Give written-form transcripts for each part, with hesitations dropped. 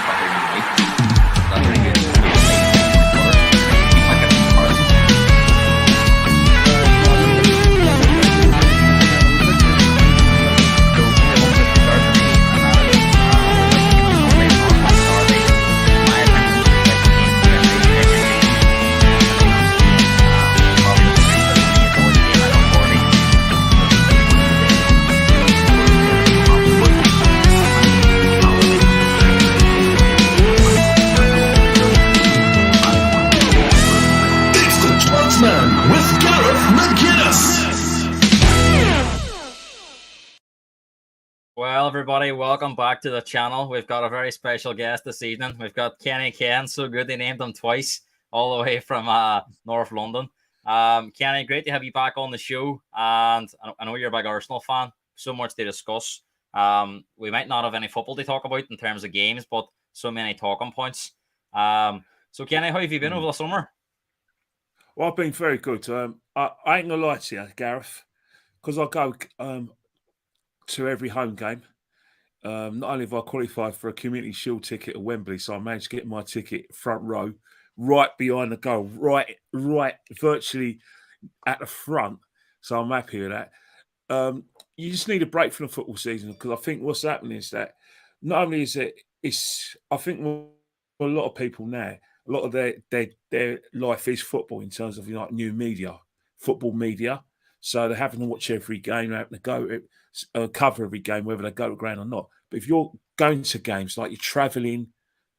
fucking right. That's pretty good. He's like a person. Well, everybody, welcome back to the channel. We've got a very special guest this evening. We've got Kenny Ken. So good they named him twice, all the way from North London. Kenny, great to have you back on the show. And I know you're a big Arsenal fan. So much to discuss. We might not have any football to talk about in terms of games, but so many talking points. So, Kenny, how have you been over the summer? Well, I've been very good. I ain't gonna lie to you, Gareth, because I go to every home game. Not only have I qualified for a Community Shield ticket at Wembley, so I managed to get my ticket front row, right behind the goal, right, virtually at the front. So I'm happy with that. You just need a break from the football season, because I think what's happening is that not only is I think for a lot of people now, a lot of their life is football in terms of like new media, football media. So they're having to watch every game, they're having to go cover every game, whether they go to ground or not. But if you're going to games, like you're travelling,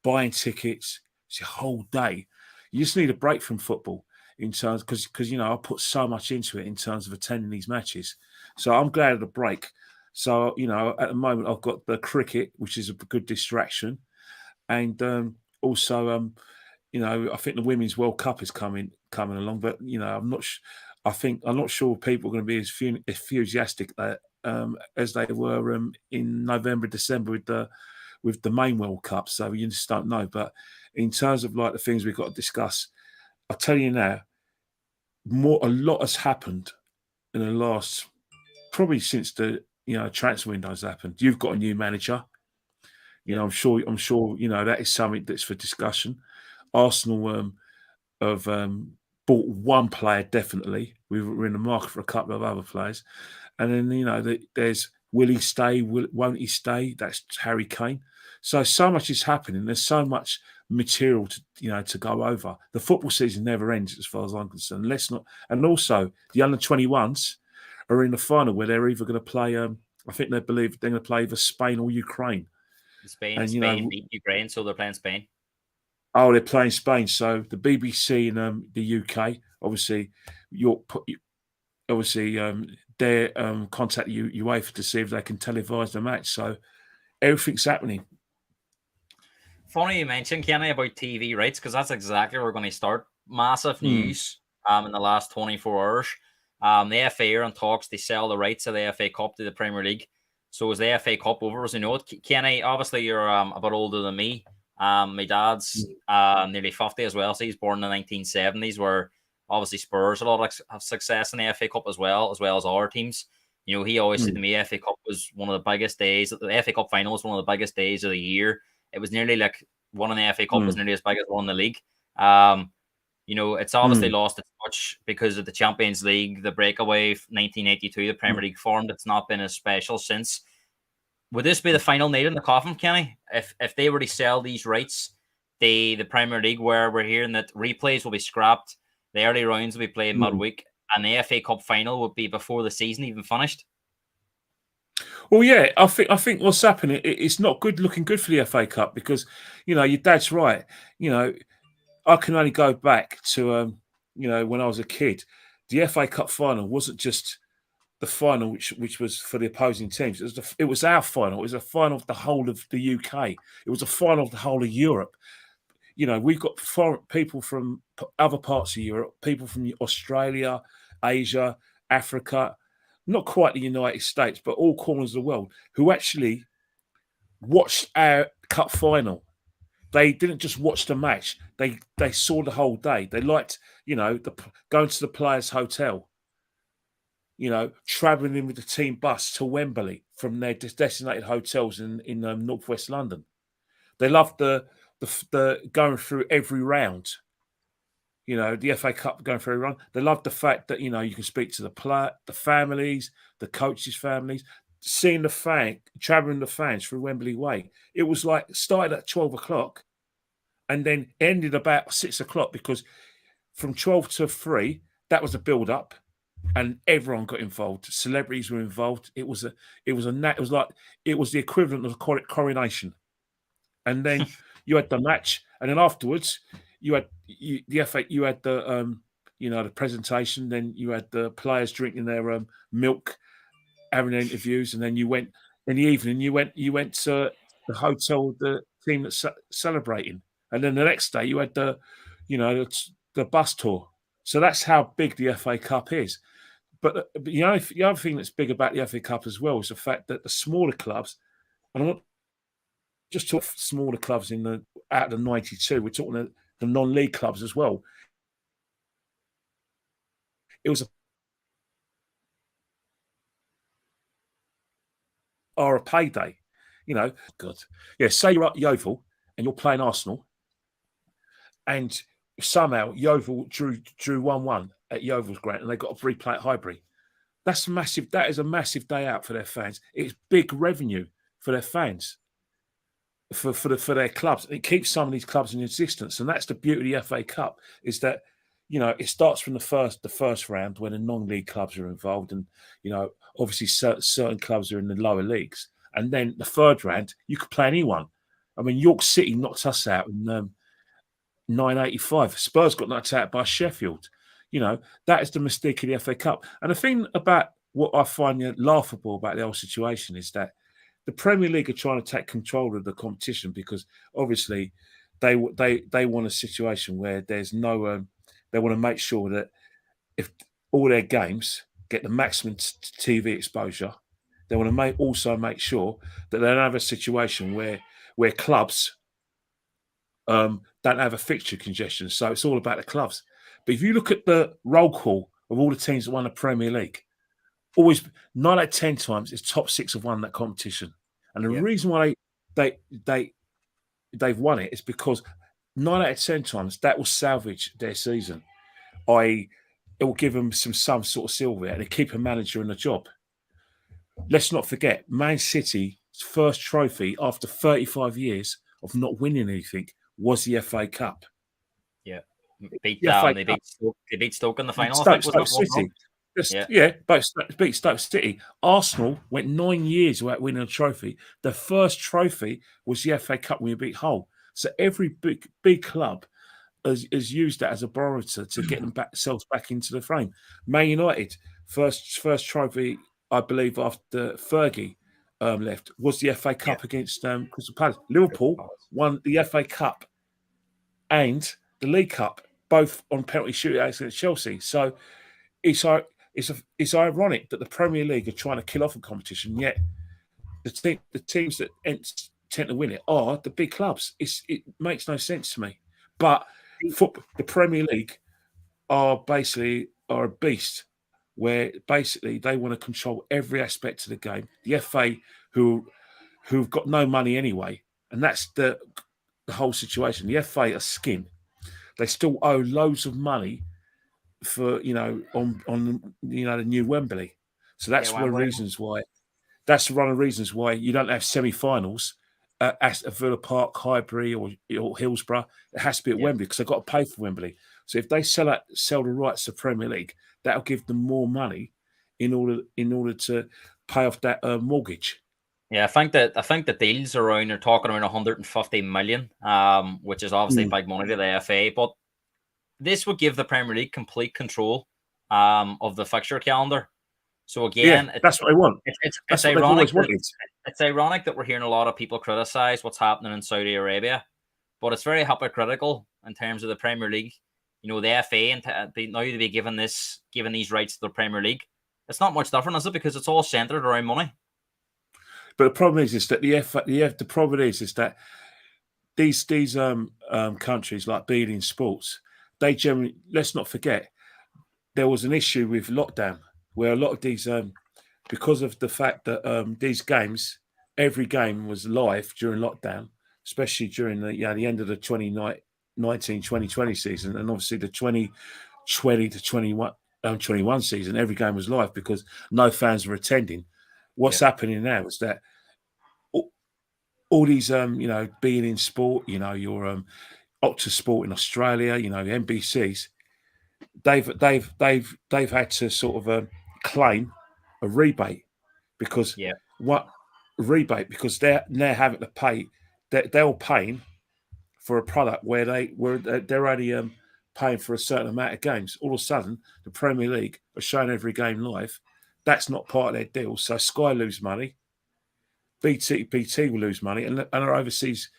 buying tickets, it's your whole day. You just need a break from football in terms, because I put so much into it in terms of attending these matches. So I'm glad of the break. So at the moment I've got the cricket, which is a good distraction, and also I think the Women's World Cup is coming along, but I'm not. I'm not sure people are going to be as enthusiastic as they were in November, December with the main World Cup. So you just don't know. But in terms of like the things we've got to discuss, I'll tell you now, a lot has happened in the last, probably since the transfer window has happened. You've got a new manager. I'm sure that is something that's for discussion. Arsenal have bought one player, definitely. We were in the market for a couple of other players. And then, there's, will he stay? Won't he stay? That's Harry Kane. So much is happening. There's so much material to go over. The football season never ends, as far as I'm concerned. And also, the under-21s are in the final, where they're either going to play, I think they believe they're going to play either Spain or Ukraine. Spain beat Ukraine, so they're playing Spain. Oh, they're playing Spain. So the BBC in the UK, obviously, they contact UEFA to see if they can televise the match. So everything's happening. Funny you mentioned, Kenny, about TV rights, because that's exactly where we're going to start. Massive news in the last 24 hours. The FA are in talks to sell the rights of the FA Cup to the Premier League. So is the FA Cup over, as you know it? Kenny, obviously you're a bit older than me. My dad's nearly 50 as well, so he's born in the 1970s, where obviously Spurs had a lot of success in the FA Cup as well as our teams. He always said to me, FA Cup was one of the biggest days. The FA Cup final was one of the biggest days of the year. It was nearly like one in the FA Cup was nearly as big as one in the league. It's obviously lost its touch because of the Champions League, the breakaway 1982, the Premier League formed. It's not been as special since. Would this be the final nail in the coffin, Kenny? If they were to sell these rights, the Premier League, where we're hearing that replays will be scrapped, the early rounds will be played midweek, and the FA Cup final would be before the season even finished? Well, yeah, I think what's happening, it's not looking good for the FA Cup, because your dad's right. I can only go back to when I was a kid. The FA Cup final wasn't just the final, which was for the opposing teams. It was our final. It was a final of the whole of the UK. It was a final of the whole of Europe. We've got people from other parts of Europe, people from Australia, Asia, Africa, not quite the United States, but all corners of the world, who actually watched our cup final. They didn't just watch the match. They saw the whole day. They liked, going to the players' hotel, travelling in with the team bus to Wembley from their designated hotels in northwest London. They love the going through every round. The FA Cup going through every round. They love the fact that you can speak to the families, the coaches' families, seeing traveling the fans through Wembley Way. It was like started at 12 o'clock and then ended about 6 o'clock because from 12 to 3, that was a build up. And everyone got involved. Celebrities were involved. It was the equivalent of a coronation. And then you had the match, and then afterwards you had the FA. You had the the presentation. Then you had the players drinking their milk, having interviews, and then you went in the evening. You went to the hotel with the team that's celebrating, and then the next day you had the bus tour. So that's how big the FA Cup is. But the other thing that's big about the FA Cup as well is the fact that the smaller clubs, and I'm not just talking smaller clubs out of the 92, we're talking the non-league clubs as well. It was a payday, God, yeah. Say you're at Yeovil and you're playing Arsenal, and somehow Yeovil drew 1-1 at Yeovil's ground, and they got a replay at Highbury. That's massive. That is a massive day out for their fans. It's big revenue for their fans, for their clubs. It keeps some of these clubs in existence, and that's the beauty of the FA Cup. Is that it starts from the first round when the non-league clubs are involved, and obviously certain clubs are in the lower leagues, and then the third round you could play anyone. I mean, York City knocked us out in 1985. Spurs got knocked out by Sheffield. That is the mystique of the FA Cup. And the thing about what I find laughable about the whole situation is that the Premier League are trying to take control of the competition because obviously they want a situation where there's no. They want to make sure that if all their games get the maximum TV exposure, they want to also make sure that they don't have a situation where clubs don't have a fixture congestion. So it's all about the clubs. But if you look at the roll call of all the teams that won the Premier League, always 9 out of 10 times it's top 6 have won that competition. And the reason why they've won it is because 9 out of 10 times that will salvage their season. It will give them some sort of silver and they keep a manager in the job. Let's not forget, Man City's first trophy after 35 years of not winning anything was the FA Cup. Yeah. They beat Stoke in the final. Stoke City. Beat Stoke City. Arsenal went 9 years without winning a trophy. The first trophy was the FA Cup when we beat Hull. So every big club has used that as a barometer to get themselves back into the frame. Man United, first trophy, I believe, after Fergie left, was the FA Cup against Crystal Palace. Liverpool won the FA Cup and the League Cup, both on penalty shootouts against Chelsea. So it's ironic that the Premier League are trying to kill off a competition, yet the teams that tend to win it are the big clubs. It makes no sense to me. But the Premier League are a beast where basically they want to control every aspect of the game. The FA, who've got no money anyway, and that's the whole situation. The FA are skin. They still owe loads of money for on the new Wembley. So that's one of the reasons why. That's one of the reasons why you don't have semi-finals at Villa Park, Highbury, or Hillsborough. It has to be at Wembley because they've got to pay for Wembley. So if they sell the rights to Premier League, that'll give them more money in order to pay off that mortgage. Yeah, I think the deals they're talking around 150 million, which is obviously big money to the FA. But this would give the Premier League complete control of the fixture calendar. So again, that's what they want. It's ironic. It's ironic that we're hearing a lot of people criticize what's happening in Saudi Arabia, but it's very hypocritical in terms of the Premier League. The FA and now to be given these rights to the Premier League, it's not much different, is it? Because it's all centered around money. But the problem is that the problem is that these countries like being in sports, they generally, let's not forget, there was an issue with lockdown where a lot of these, because of the fact that these games, every game was live during lockdown. especially during the end of the 2019-2020 season, and obviously the 2020 to 21 season. Every game was live because no fans were attending. What's happening now is that all these being in sport, your Optus Sport in Australia, the NBCs, they've had to sort of claim a rebate because because they're having to pay. They're all paying for a product where they're only paying for a certain amount of games. All of a sudden, the Premier League are showing every game live. That's not part of their deal. So Sky lose money, BT will lose money, and our overseas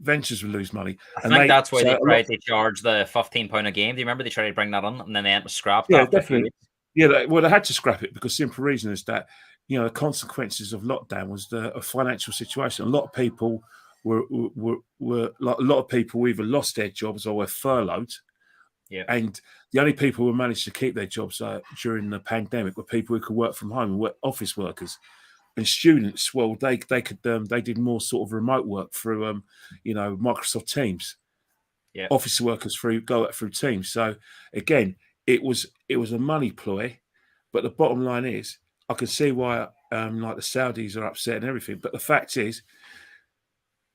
ventures will lose money. I think that's why they tried to charge the £15 a game. Do you remember they tried to bring that on, and then they had to scrap that? Yeah, definitely. Yeah, well, they had to scrap it because the simple reason is that the consequences of lockdown was a financial situation. A lot of people were either lost their jobs or were furloughed. Yeah. And the only people who managed to keep their jobs during the pandemic were people who could work from home, office workers. And students, well, they did more sort of remote work through Microsoft Teams. Yeah. Office workers through Teams. So again, it was a money ploy, but the bottom line is I can see why like the Saudis are upset and everything. But the fact is,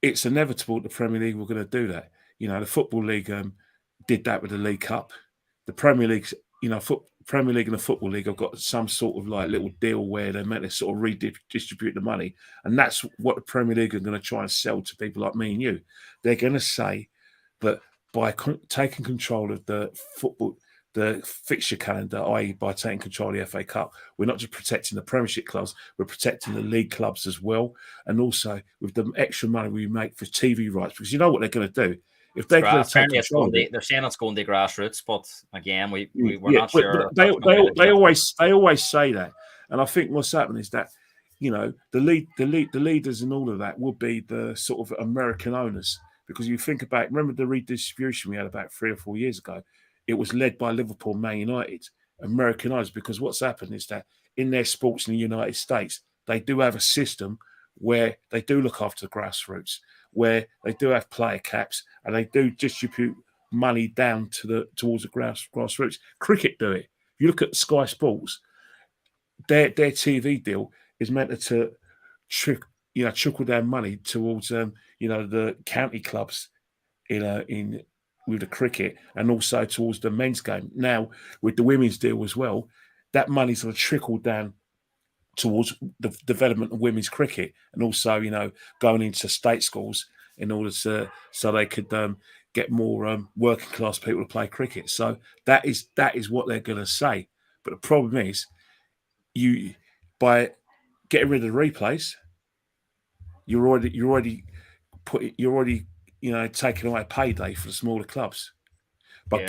it's inevitable the Premier League were going to do that. The Football League did that with the League Cup. The Premier League, Premier League and the Football League have got some sort of like little deal where they're meant to sort of redistribute the money. And that's what the Premier League are going to try and sell to people like me and you. They're going to say that by taking control of the fixture calendar, i.e. by taking control of the FA Cup, we're not just protecting the Premiership clubs, we're protecting the league clubs as well. And also with the extra money we make for TV rights, because you know what they're going to do. If they're going to take control, they're saying it's going to grassroots, but again, we're not sure. But they always say that, and I think what's happening is that the leaders and all of that will be the sort of American owners, because you think about, remember the redistribution we had about 3 or 4 years ago, it was led by Liverpool, Man United, American owners, because what's happened is that in their sports in the United States, they do have a system where they do look after the grassroots, where they do have player caps, and they do distribute money down towards the grassroots. Cricket do it. If you look at Sky Sports, their TV deal is meant to trickle down money towards the county clubs in with the cricket, and also towards the men's game. Now with the women's deal as well, that money's going to trickle down towards the development of women's cricket, and also going into state schools in order so they could get more working class people to play cricket. So that is what they're going to say. But the problem is, by getting rid of the replays, you're already taking away payday for the smaller clubs. By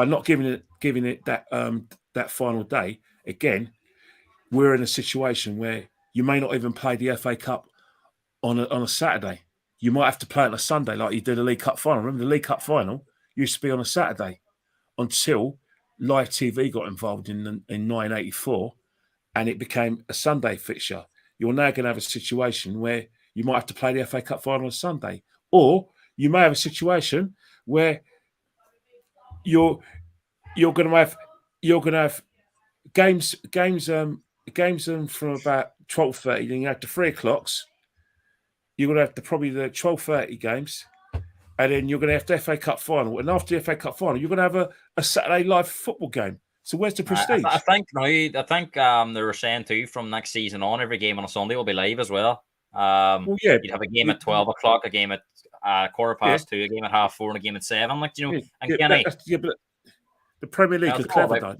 not giving it that final day, again, we're in a situation where you may not even play the FA Cup on a Saturday. You might have to play it on a Sunday, like you did the League Cup final. Remember, the League Cup final used to be on a Saturday until live TV got involved in 1984, and it became a Sunday fixture. You're now going to have a situation where you might have to play the FA Cup final on Sunday, or you may have a situation where you're going to have games from about 12:30. Then you have the 3 o'clocks. You're going to have probably the 12:30 games, and then you're going to have the FA Cup final. And after the FA Cup final, you're going to have a Saturday live football game. So where's the prestige? I think they were saying too, from next season on, every game on a Sunday will be live as well. You'd have a game at 12 o'clock, a game at 2:15, a game at 4:30, and a game at 7. But the Premier League is clever, though.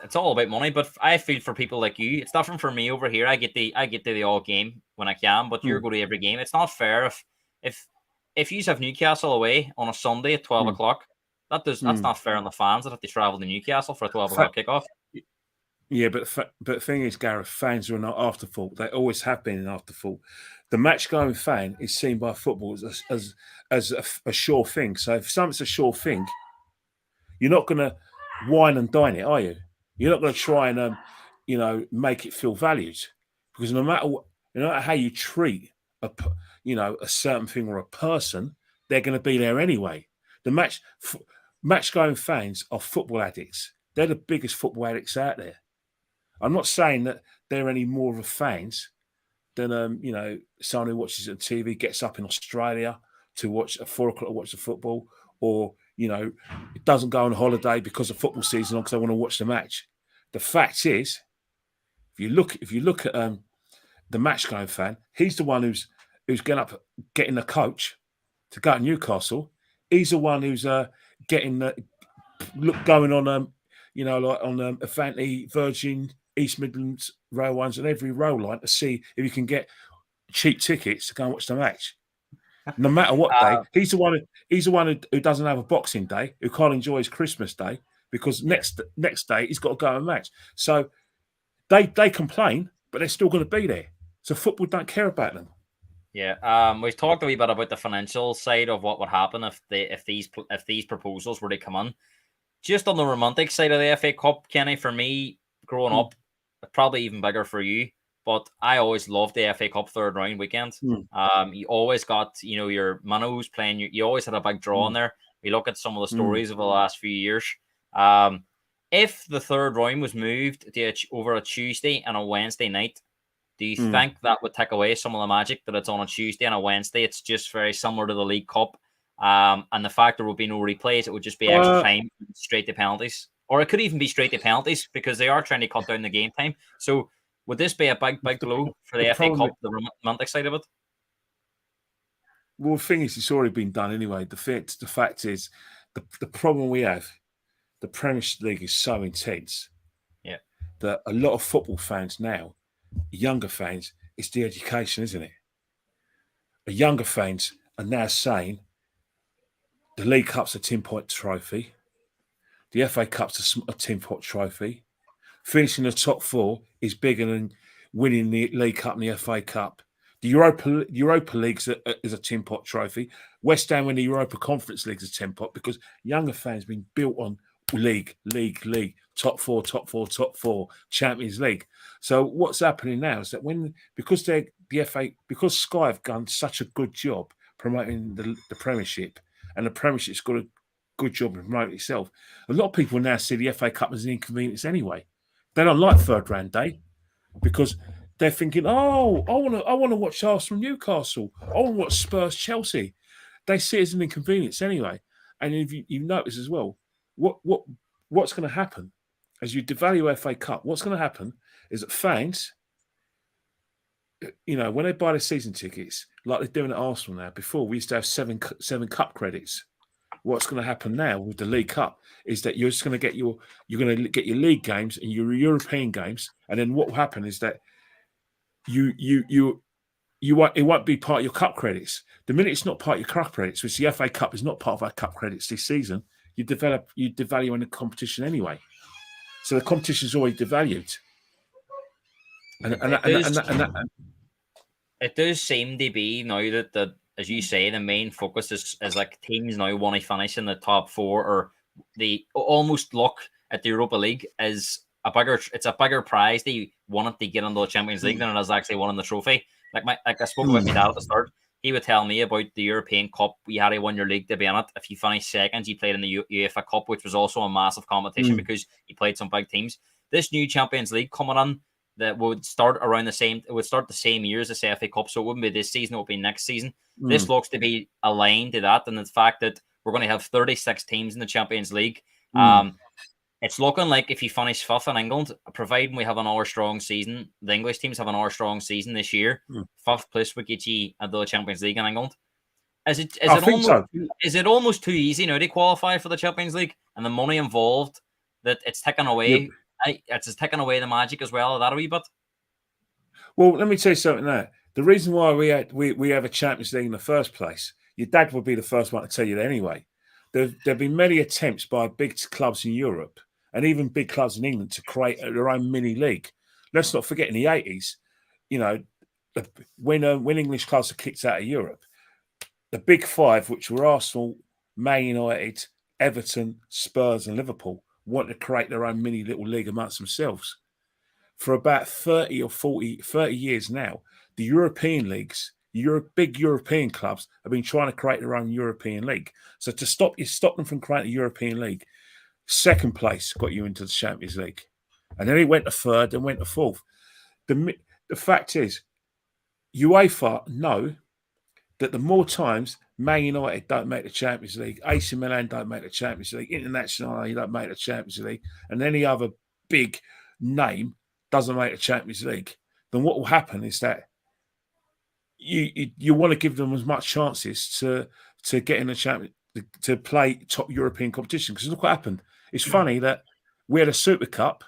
It's all about money, but I feel for people like you, it's different for me over here. I get to the all game when I can, but you're going to every game. It's not fair if you have Newcastle away on a Sunday at 12 o'clock. That's not fair on the fans that have to travel to Newcastle for a 12 o'clock kickoff. Yeah, but the thing is, Gareth, fans are an afterthought. They always have been an afterthought. The match-going fan is seen by football as a sure thing. So if something's a sure thing, you're not going to wine and dine it, are you? You're not going to try and make it feel valued, because no matter how you treat a certain thing or a person, they're going to be there anyway. The match going fans are football addicts. They're the biggest football addicts out there. I'm not saying that they're any more of a fans than someone who watches it on TV, gets up in Australia to watch at 4 o'clock to watch the football, or it doesn't go on holiday because of football season because they want to watch the match. The fact is, if you look at the match going fan, he's the one who's getting the coach to go to Newcastle. He's the one who's getting going on like on Avanti, Virgin, East Midlands railways and every rail line to see if you can get cheap tickets to go and watch the match. No matter what day, he's the one who doesn't have a Boxing Day, who can't enjoy his Christmas Day because next day he's got to go and match. So they complain, but they're still going to be there. So football don't care about them. Yeah, we've talked a wee bit about the financial side of what would happen if these proposals were to come in. Just on the romantic side of the FA Cup, Kenny, for me, growing up, probably even bigger for you, but I always loved the FA Cup third round weekend. You always got, your minnows playing. You always had a big draw in there. We look at some of the stories of the last few years. If the third round was moved over a Tuesday and a Wednesday night, do you think that would take away some of the magic that it's on a Tuesday and a Wednesday? It's just very similar to the League Cup. And the fact there would be no replays, it would just be extra time, straight to penalties. Or it could even be straight to penalties because they are trying to cut down the game time. So would this be a big blow for the FA Cup, the romantic side of it? Well, the thing is, it's already been done anyway. The fact is, the problem we have, the Premier League is so intense that a lot of football fans now, younger fans, it's the education, isn't it? The younger fans are now saying the League Cup's a 10-point trophy. The FA Cup's a 10-point trophy. Finishing the top four is bigger than winning the League Cup and the FA Cup. The Europa League is a 10-pot trophy. West Ham win the Europa Conference League is a 10-pot because younger fans been built on league, top four, Champions League. So what's happening now is that because Sky have done such a good job promoting the Premiership, and the Premiership's got a good job in promoting itself, a lot of people now see the FA Cup as an inconvenience anyway. They don't like third round day because they're thinking, oh, I want to watch Arsenal Newcastle. I want to watch Spurs Chelsea. They see it as an inconvenience anyway. And if you notice as well, what's going to happen as you devalue FA Cup? What's going to happen is that fans, when they buy the season tickets, like they're doing at Arsenal now. Before we used to have seven cup credits. What's going to happen now with the League Cup is that you're just going to get your league games and your European games, and then what will happen is that it won't be part of your cup credits. The minute it's not part of your cup credits, which the FA Cup is not part of our cup credits this season, you devalue in the competition anyway. So the competition is already devalued. It does seem to be now that as you say, the main focus is like teams now want to finish in the top four, or they almost look at the Europa League as it's a bigger prize. They wanted to get into the Champions League than it is actually winning the trophy. Like I spoke about my dad at the start. He would tell me about the European Cup. We had to win your league to be in it. If you finished second, you played in the UEFA Cup, which was also a massive competition because you played some big teams. This new Champions League coming on that would start the same year as the FA Cup, so it wouldn't be this season, it would be next season. This looks to be aligned to that, and the fact that we're going to have 36 teams in the Champions League. It's looking like if you finish fifth in England, providing we have another strong season, the English teams have another strong season this year, fifth place would get you at the Champions League in England. Is it almost too easy now to qualify for the Champions League, and the money involved that it's taken away? It's taken away the magic as well, that a wee bit. Well, let me tell you something there. The reason why we have a Champions League in the first place, your dad would be the first one to tell you that anyway. There've been many attempts by big clubs in Europe and even big clubs in England to create their own mini league. Let's not forget in the 80s, when English clubs are kicked out of Europe, the big five, which were Arsenal, Man United, Everton, Spurs and Liverpool, want to create their own mini little league amongst themselves. For about 30 years now, the European leagues big European clubs have been trying to create their own European league. So to stop them from creating a European league, second place got you into the Champions League. And then it went to third, then went to fourth. The fact is, UEFA know that the more times Man United don't make the Champions League, AC Milan don't make the Champions League, International don't make the Champions League, and any other big name doesn't make the Champions League, then what will happen is that you want to give them as much chances to get in the champion, to play top European competition. Because look what happened. It's funny that we had a Super Cup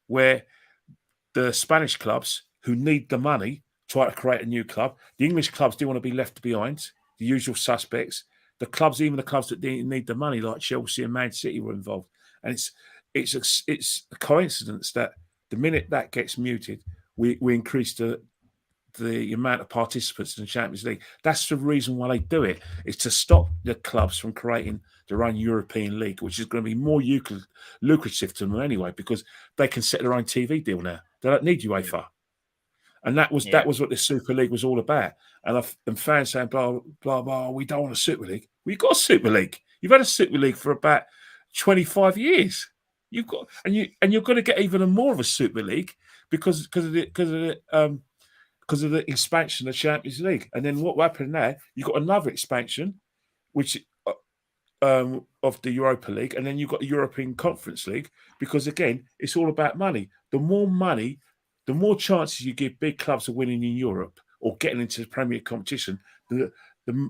where the Spanish clubs who need the money try to create a new club. The English clubs do want to be left behind, the usual suspects. The clubs, even the clubs that didn't need the money, like Chelsea and Man City, were involved. And it's a coincidence that the minute that gets muted, we increase the amount of participants in the Champions League. That's the reason why they do it. It's to stop the clubs from creating their own European league, which is going to be more lucrative to them anyway, because they can set their own TV deal now. They don't need UEFA. And that was what the Super League was all about. And fans saying, blah, blah, blah, we don't want a Super League. We've got a Super League. You've had a Super League for about 25 years. You've got, and you're going to get even more of a Super League because of the expansion of the Champions League. And then what happened now, you've got another expansion, which of the Europa League, and then you've got the European Conference League, because, again, it's all about money. The more money, the more chances you give big clubs of winning in Europe or getting into the Premier competition, the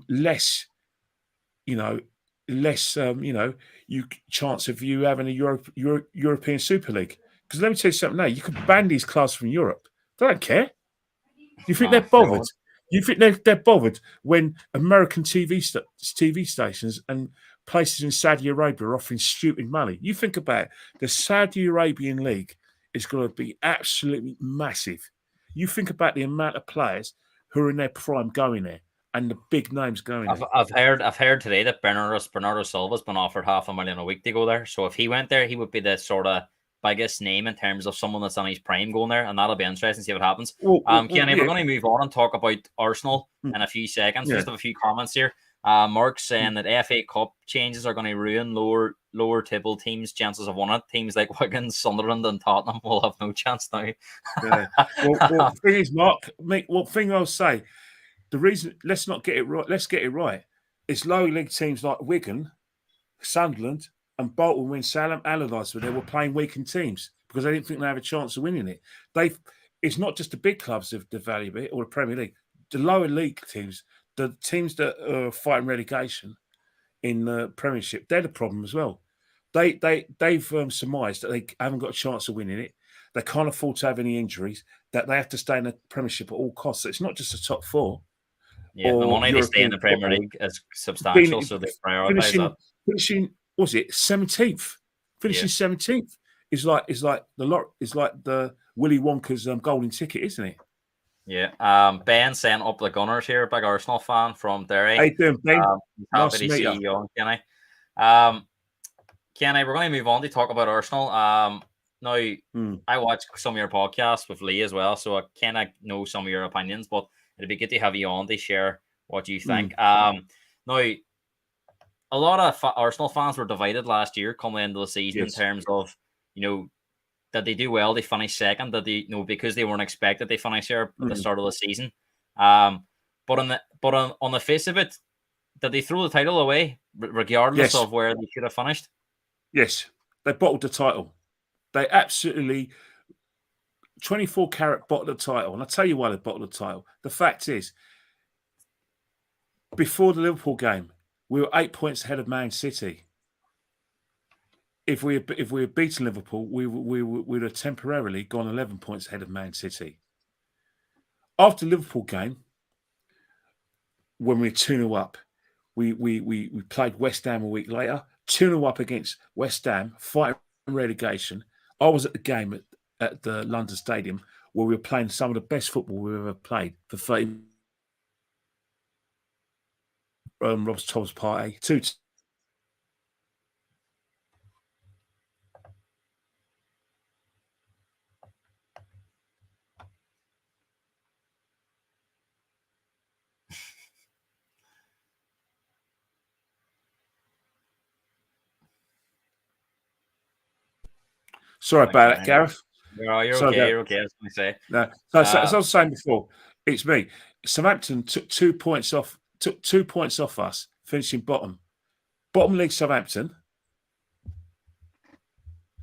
less, chance of you having a European Super League. Because let me tell you something now, you can ban these clubs from Europe. They don't care. You think they're bothered? You think they're bothered when American TV stations and places in Saudi Arabia are offering stupid money? You think about it. The Saudi Arabian League is going to be absolutely massive. You think about the amount of players who are in their prime going there and the big names going there. I've heard today that Bernardo Silva's been offered $500,000 a week to go there. So if he went there, he would be the sort of biggest name in terms of someone that's on his prime going there, and that'll be interesting to see what happens. Kenny, we're going to move on and talk about Arsenal in a few seconds. Just have a few comments here. Mark's saying that FA Cup changes are going to ruin lower table teams' chances of winning it. Teams like Wigan, Sunderland, and Tottenham will have no chance now. Well, the thing is, Mark, what thing I'll say, the reason, let's not get it right. Let's get it right. It's lower league teams like Wigan, Sunderland, and Bolton, when Salem Allardyce were there, were playing weakened teams because they didn't think they have a chance of winning it. It's not just the big clubs of the value of it or the Premier League. The lower league teams, the teams that are fighting relegation in the Premiership, they're the problem as well. They've surmised that they haven't got a chance of winning it. They can't afford to have any injuries. That they have to stay in the Premiership at all costs. So it's not just the top four. Yeah, the money they stay in the Premier League is substantial, so they prioritise that. Finishing, was it 17th? Finishing 17th is like the Willy Wonka's golden ticket, isn't it? Yeah. Ben sent up the Gunners here, big Arsenal fan from Derry. How you doing, Ben? Happy to see you on, Kenny. Kenny, we're going to move on to talk about Arsenal. Now, I watch some of your podcasts with Lee as well, so I kind of know some of your opinions, but it'd be good to have you on to share what you think. Now, a lot of Arsenal fans were divided last year coming into the season in terms of, did they do well? They finished second. Did they, because they weren't expected they finished here at the start of the season. But on the face of it, did they throw the title away regardless of where they should have finished? Yes, they bottled the title. They absolutely 24 carat bottled the title, and I'll tell you why they bottled the title. The fact is, before the Liverpool game, we were 8 points ahead of Man City. If we had beaten Liverpool, we would have temporarily gone 11 points ahead of Man City. After the Liverpool game, when we were 2-0 up, we played West Ham a week later, 2-0 up against West Ham, fighting relegation. I was at the game at the London Stadium where we were playing some of the best football we've ever played for 30 Rob's Tom's party. 2 Sorry Thanks, about that, man. Gareth. You're Sorry okay. about You're okay. I was going to say. no. So, as Uh, I was saying before, it's me. Southampton took 2 points off. Took 2 points off us, finishing bottom. Bottom league Southampton.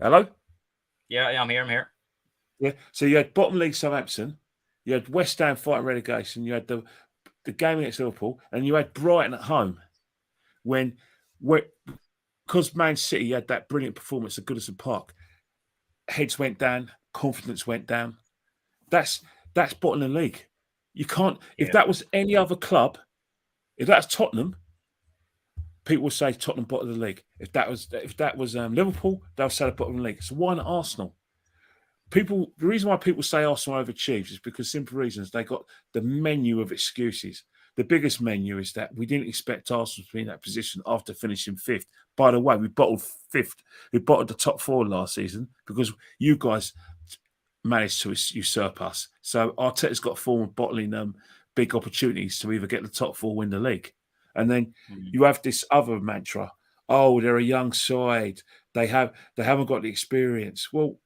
Hello. yeah, I'm here. I'm here. Yeah. So you had bottom league Southampton. You had West Ham fighting relegation. You had the game against Liverpool, and you had Brighton at home. Because Man City had that brilliant performance at Goodison Park, heads went down, confidence went down. That's bottom of the league. You can't. If Yeah. that was any other club, if that's Tottenham, people would say Tottenham bottom of the league. If that was Liverpool, they'll say the bottom of the league. So why not Arsenal? The reason why people say Arsenal overachieved is because simple reasons. They got the menu of excuses. The biggest menu is that we didn't expect Arsenal to be in that position after finishing fifth. By the way, we bottled fifth. We bottled the top four last season because you guys managed to usurp us. So Arteta's got a form of bottling big opportunities to either get the top four or win the league. And then you have this other mantra. Oh, they're a young side. They haven't got the experience. Well,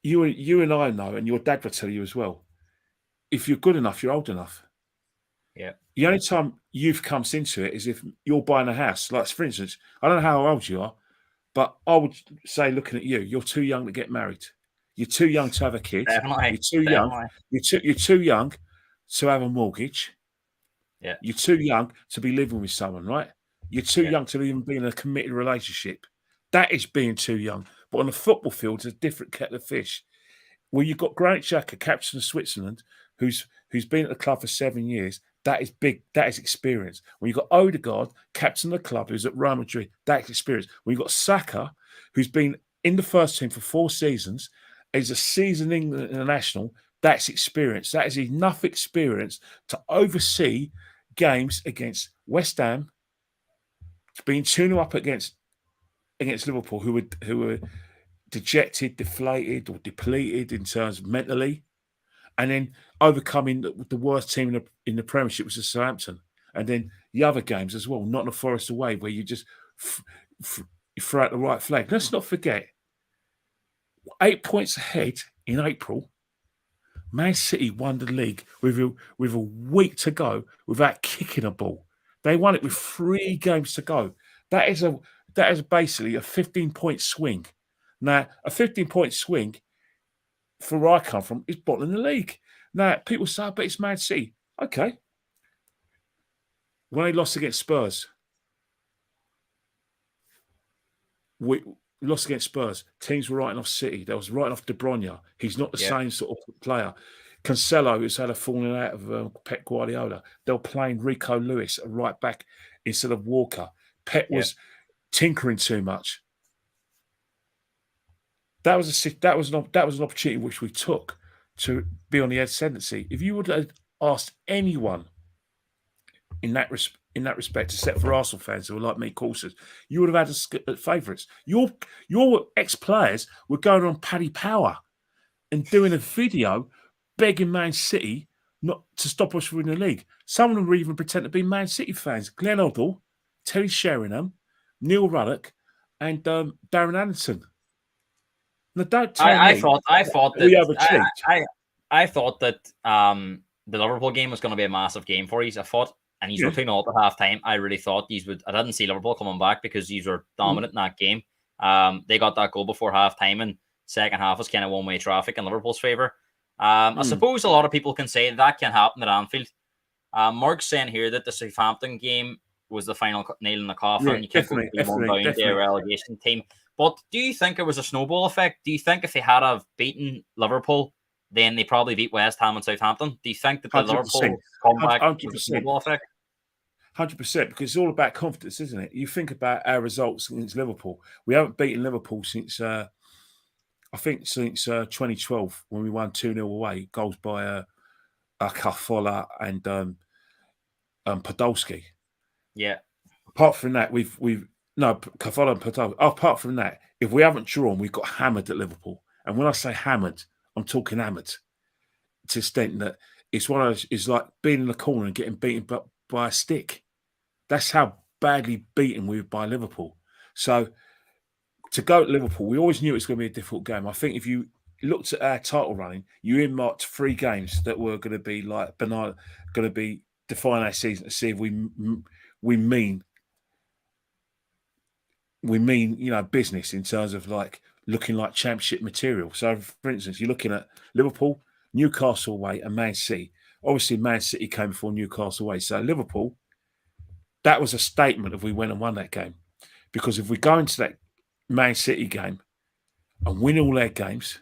you and I know, and your dad will tell you as well. If you're good enough, you're old enough. Yeah. The only time youth comes into it is if you're buying a house. Like, for instance, I don't know how old you are, but I would say, looking at you, you're too young to get married. You're too young to have a kid. Definitely. You're too young. You're too young to have a mortgage. Yeah. You're too young to be living with someone, right? You're too young to even be in a committed relationship. That is being too young. But on the football field, it's a different kettle of fish. Well, you've got Granit Xhaka, captain of Switzerland, who's been at the club for 7 years. That is big. That is experience. When you've got Odegaard, captain of the club, who's at Real Madrid, that's experience. When you've got Saka, who's been in the first team for 4 seasons, is a seasoned England international, that's experience. That is enough experience to oversee games against West Ham, being 2-0 up against Liverpool, who were dejected, deflated, or depleted in terms of mentally, and then overcoming the worst team in the Premiership, which is Southampton, and then the other games as well, not the Forest away, where you just throw out the right flag. Let's not forget, 8 points ahead in April, Man City won the league with a week to go without kicking a ball. They won it with 3 games to go. That is basically a 15-point swing. Now, a 15-point swing, for where I come from, is bottom of the league. Now, people say, "I bet it's Man City." Okay. When they lost against Spurs, we lost against Spurs. Teams were writing off City. They was writing off De Bruyne. He's not the same sort of player. Cancelo, who's had a falling out of Pep Guardiola. They were playing Rico Lewis at right back instead of Walker. Pep was tinkering too much. That was an opportunity which we took to be on the ascendancy. If you would have asked anyone in that respect, except for Arsenal fans who are like me, cautious, you would have had us at favourites. Your ex-players were going on Paddy Power and doing a video begging Man City not to stop us from winning the league. Some of them were even pretend to be Man City fans. Glenn Hoddle, Terry Sheringham, Neil Ruddock, and Darren Anderson. Now, don't tell I me thought we that overachieved. I thought that the Liverpool game was going to be a massive game for you. I thought, and you were 2-0 at half time. I really thought these would. I didn't see Liverpool coming back because these were dominant in that game. They got that goal before half time, and second half was kind of one-way traffic in Liverpool's favour. I suppose a lot of people can say that can happen at Anfield. Mark's saying here that the Southampton game was the final nail in the coffin. Yeah, you can't go down to a relegation team. But do you think it was a snowball effect? Do you think if they had have beaten Liverpool, then they probably beat West Ham and Southampton? Do you think that the 100%. Liverpool comeback 100%. was a snowball effect? 100%, because it's all about confidence, isn't it? You think about our results against Liverpool. We haven't beaten Liverpool since, I think, since 2012 when we won 2-0 away, goals by Kafola and Podolski. Yeah. Apart from that, Kafola and Podolski. Apart from that, if we haven't drawn, we've got hammered at Liverpool. And when I say hammered, I'm talking hammered to the extent that it's like being in the corner and getting beaten by a stick. That's how badly beaten we were by Liverpool. So to go to Liverpool, we always knew it was going to be a difficult game. I think if you looked at our title running, you earmarked 3 games that were going to be like banana, going to be define our season to see if we mean business in terms of like looking like championship material. So, for instance, you're looking at Liverpool, Newcastle away, and Man City. Obviously, Man City came before Newcastle away. So Liverpool, that was a statement if we went and won that game. Because if we go into that Man City game and win all their games,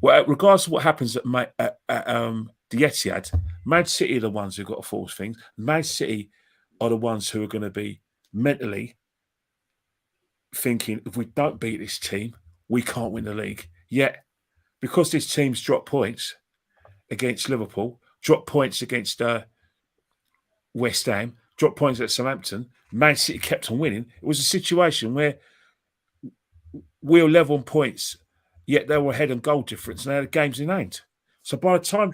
well, regardless of what happens at the Etihad, Man City are the ones who've got to force things. Man City are the ones who are going to be mentally thinking, if we don't beat this team, we can't win the league. Yet, because this team's dropped points against Liverpool, dropped points against West Ham, dropped points at Southampton, Man City kept on winning. It was a situation where we were level on points, yet they were ahead on goal difference, and they had games in hand. So by the time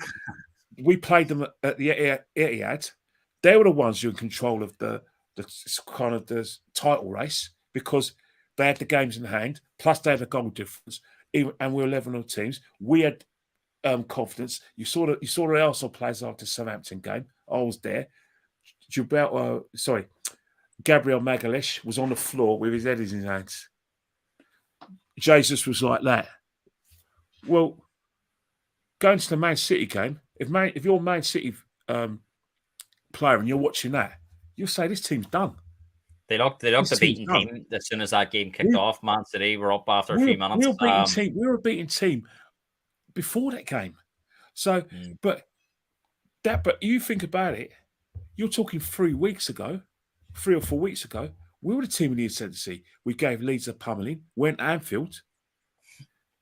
we played them at the Etihad, they were the ones who were in control of the kind of the title race, because they had the games in hand, plus they had a goal difference, and we were level on teams. We had confidence. You saw the Arsenal players after the Southampton game. I was there. Gabriel Magalhaes was on the floor with his head in his hands. Jesus was like that. Well, going to the Man City game, if you're a Man City player and you're watching that, you'll say this team's done. They looked a beaten team as soon as that game kicked off. Man City were up after a few minutes. We were a beaten team before that game. So, but you think about it, you're talking 3 or 4 weeks ago, we were the team in the ascendancy. We gave Leeds a pummeling, went Anfield.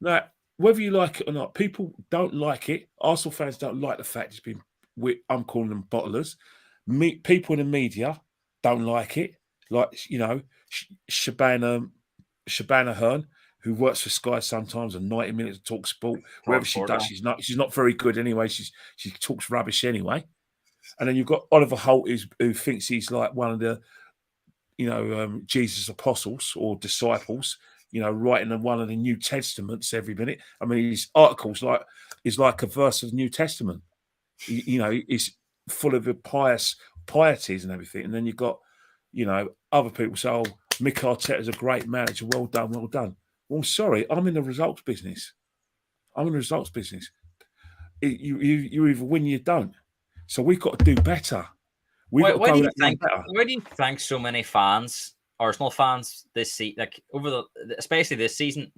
Now, whether you like it or not, people don't like it. Arsenal fans don't like the fact I'm calling them bottlers. People in the media don't like it. Like, Shabana Hearn, who works for Sky sometimes, and 90 minutes to talk sport. Wherever she does, she's not very good anyway. She talks rubbish anyway. And then you've got Oliver Holt, who thinks he's like one of the, Jesus' apostles or disciples, writing one of the New Testaments every minute. I mean, his articles is like a verse of the New Testament. He's full of pieties and everything. And then you've got, other people say, "Oh, Mick Arteta's a great manager. Well done, well done." Well, sorry, I'm in the results business. You either win, you don't. So we've got to do better. Why do you think so many fans, Arsenal fans, this season, like especially this season,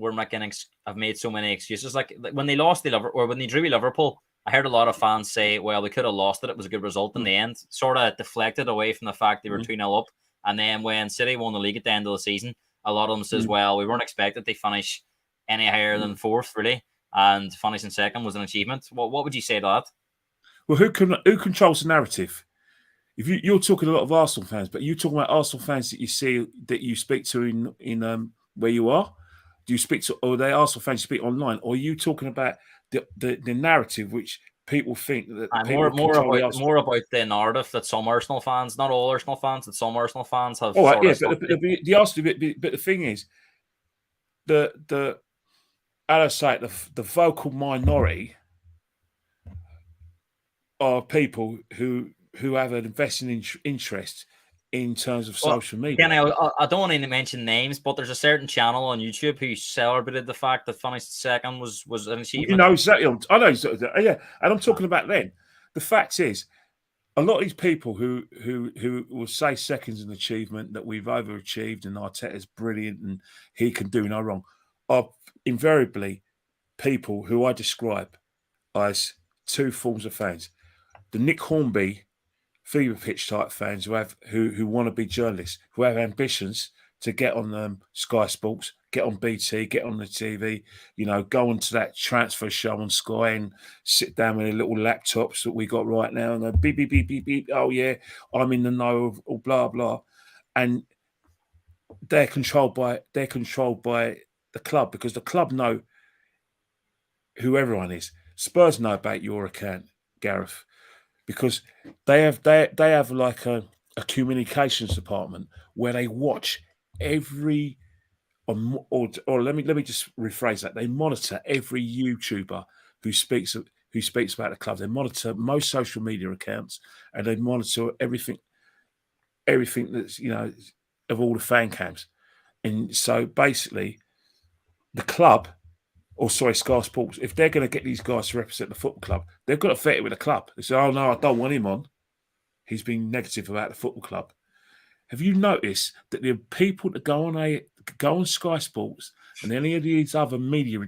have made so many excuses? Like when they lost when they drew Liverpool, I heard a lot of fans say, "Well, we could have lost it. It was a good result in the end." Sort of deflected away from the fact they were 2-0 up. And then when City won the league at the end of the season, a lot of them says, "Well, we weren't expected to finish any higher than 4th, really, and finishing 2nd was an achievement." What would you say to that? Well, who controls the narrative? If you're talking a lot of Arsenal fans, but you're talking about Arsenal fans that you speak to in where you are. Do you speak to, or are they Arsenal fans you speak online, or are you talking about the narrative which people think that more about the narrative that some Arsenal fans, not all Arsenal fans, that some Arsenal fans have. All right, yeah, but the Arsenal but the thing is, the vocal minority are people who have an investing interest in terms of social media. Again, I don't want to mention names, but there's a certain channel on YouTube who celebrated the fact that finishing 2nd was an achievement. Exactly. I know exactly. Yeah, and I'm talking about them. The fact is, a lot of these people who will say 2nd's an achievement, that we've overachieved and Arteta's brilliant and he can do no wrong, are invariably people who I describe as 2 forms of fans. The Nick Hornby fever pitch type fans who want to be journalists, who have ambitions to get on Sky Sports, get on BT, get on the TV, go onto that transfer show on Sky and sit down with their little laptops that we got right now and go beep, beep, beep, beep, beep. Oh yeah, I'm in the know of blah, blah. And they're controlled by the club, because the club know who everyone is. Spurs know about your account, Gareth, because they have like a communications department where they watch every or let me just rephrase that. They monitor every YouTuber who speaks about the club. They monitor most social media accounts, and they monitor everything that's of all the fan cams. And so basically, the club, or sorry, Sky Sports, if they're going to get these guys to represent the football club, they've got to vet it with the club. They say, "Oh no, I don't want him on. He's been negative about the football club." Have you noticed that the people that go on Sky Sports and any of these other media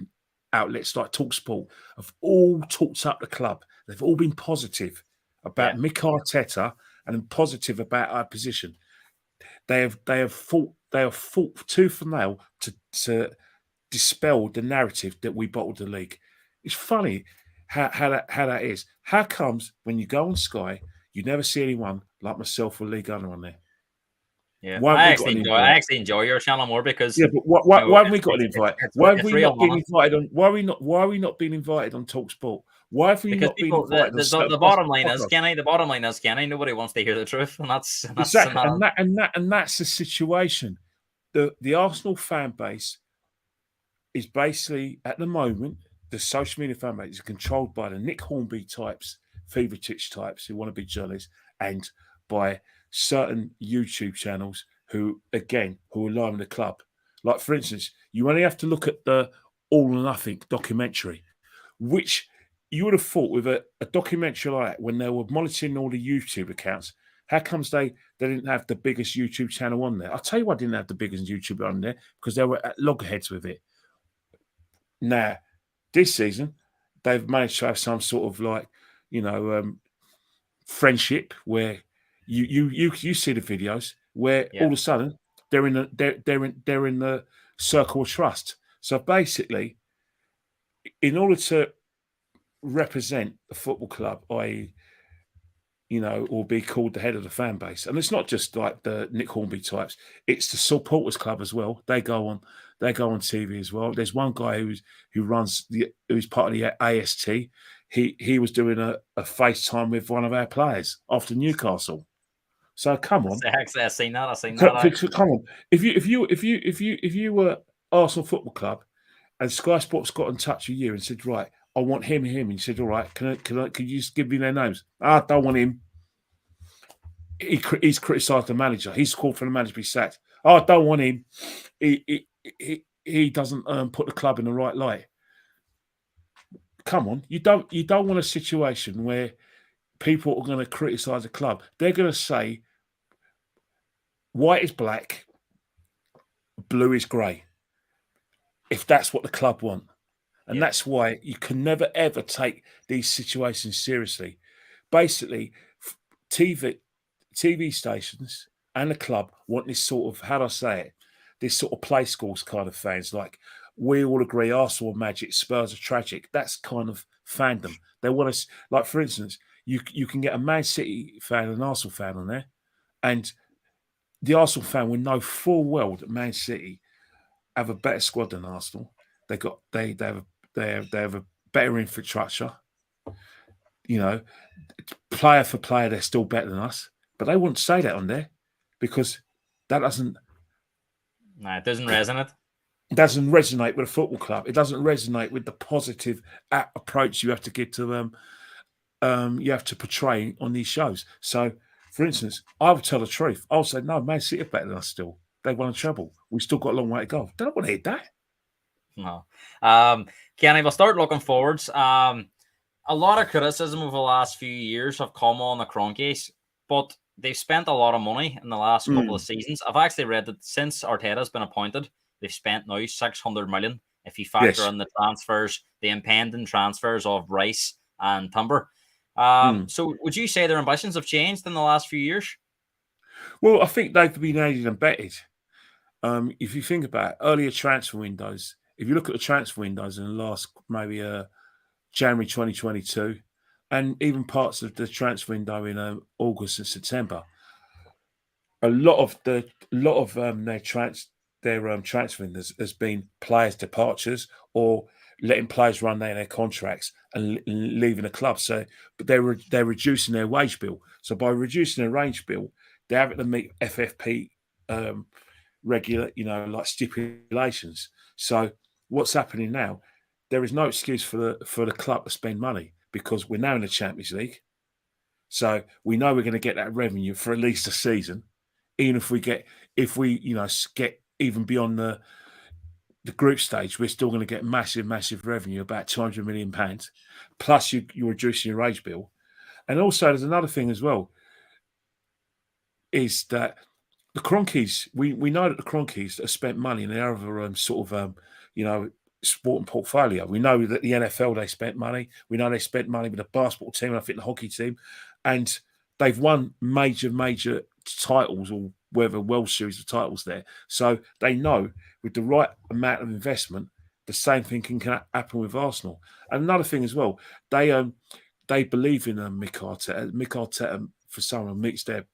outlets like TalkSport have all talked up the club? They've all been positive about Mick Arteta and positive about our position. They have fought tooth and nail to dispel the narrative that we bottled the league. It's funny how that is. How comes when you go on Sky, you never see anyone like myself or Lee Gunner on there? Yeah, I actually enjoy your channel more because but why haven't we got an invite? Why have we not been invited on? Why are we not being invited on TalkSport? Why have we not been invited? The bottom line is, Kenny. The bottom line is, Kenny. Nobody wants to hear the truth, and that's exactly. And that's the situation. The Arsenal fan base is basically at the moment, the social media fan base is controlled by the Nick Hornby types, Fevertich types who want to be journalists, and by certain YouTube channels who align with the club. Like, for instance, you only have to look at the All or Nothing documentary, which you would have thought with a documentary like that, when they were monitoring all the YouTube accounts, how comes they didn't have the biggest YouTube channel on there? I'll tell you why I didn't have the biggest YouTube on there, because they were at loggerheads with it. Now, this season, they've managed to have some sort of friendship where you see the videos where all of a sudden they're in the circle of trust. So basically, in order to represent the football club, i.e., or be called the head of the fan base, and it's not just like the Nick Hornby types; it's the supporters club as well. They go on TV as well. There's one guy who's part of the AST. He was doing a FaceTime with one of our players after Newcastle. So come on, I've seen that. Come on, if you were Arsenal Football Club and Sky Sports got in touch with you and said, right, I want him, and you said, all right, can you just give me their names? I don't want him. He's criticised the manager. He's called for the manager to be sacked. I don't want him. He doesn't put the club in the right light. Come on, you don't want a situation where people are going to criticise the club. They're going to say white is black, blue is grey, if that's what the club want. And that's why you can never, ever take these situations seriously. Basically, TV stations and the club want this sort of, how do I say it, this sort of play schools kind of fans. Like, we all agree Arsenal are magic, Spurs are tragic. That's kind of fandom. They want us, like, for instance, you can get a Man City fan and an Arsenal fan on there, and the Arsenal fan will know full well that Man City have a better squad than Arsenal. They have a better infrastructure. Player for player, they're still better than us. But they wouldn't say that on there because that doesn't. No, it doesn't resonate. It doesn't resonate with a football club. It doesn't resonate with the positive approach you have to give to them. You have to portray on these shows. So, for instance, I would tell the truth. I'll say, no, Man City are better than us still. They won a treble. We've still got a long way to go. They don't want to hear that. No. Kenny, we'll start looking forwards. A lot of criticism over the last few years have come on the Kroenkes, but they've spent a lot of money in the last couple of seasons. I've actually read that since Arteta's been appointed, they've spent now 600 million. If you factor in the transfers, the impending transfers of Rice and Timber. So would you say their ambitions have changed in the last few years? Well, I think they've been aided and abetted. If you think about earlier transfer windows, if you look at the transfer windows in the last maybe January 2022, and even parts of the transfer window in August and September, a lot of their transfer windows has been players' departures or letting players run their contracts and leaving the club. So, but they're reducing their wage bill. So by reducing their wage bill, they're having to meet FFP regular, like stipulations. So what's happening now? There is no excuse for the club to spend money because we're now in the Champions League. So we know we're going to get that revenue for at least a season, even if we get even beyond the group stage, we're still going to get massive revenue, about £200 million. Plus, you're reducing your wage bill, and also there's another thing as well, is that the Kroenkes, we know that the Kroenkes have spent money in their other sport and portfolio. We know that the NFL, they spent money. We know they spent money with the basketball team, and I think the hockey team, and they've won major titles, or whether World Series of titles there. So they know with the right amount of investment, the same thing can happen with Arsenal. And another thing as well, they believe in Mick Arteta. Mick Arteta, for someone, meets their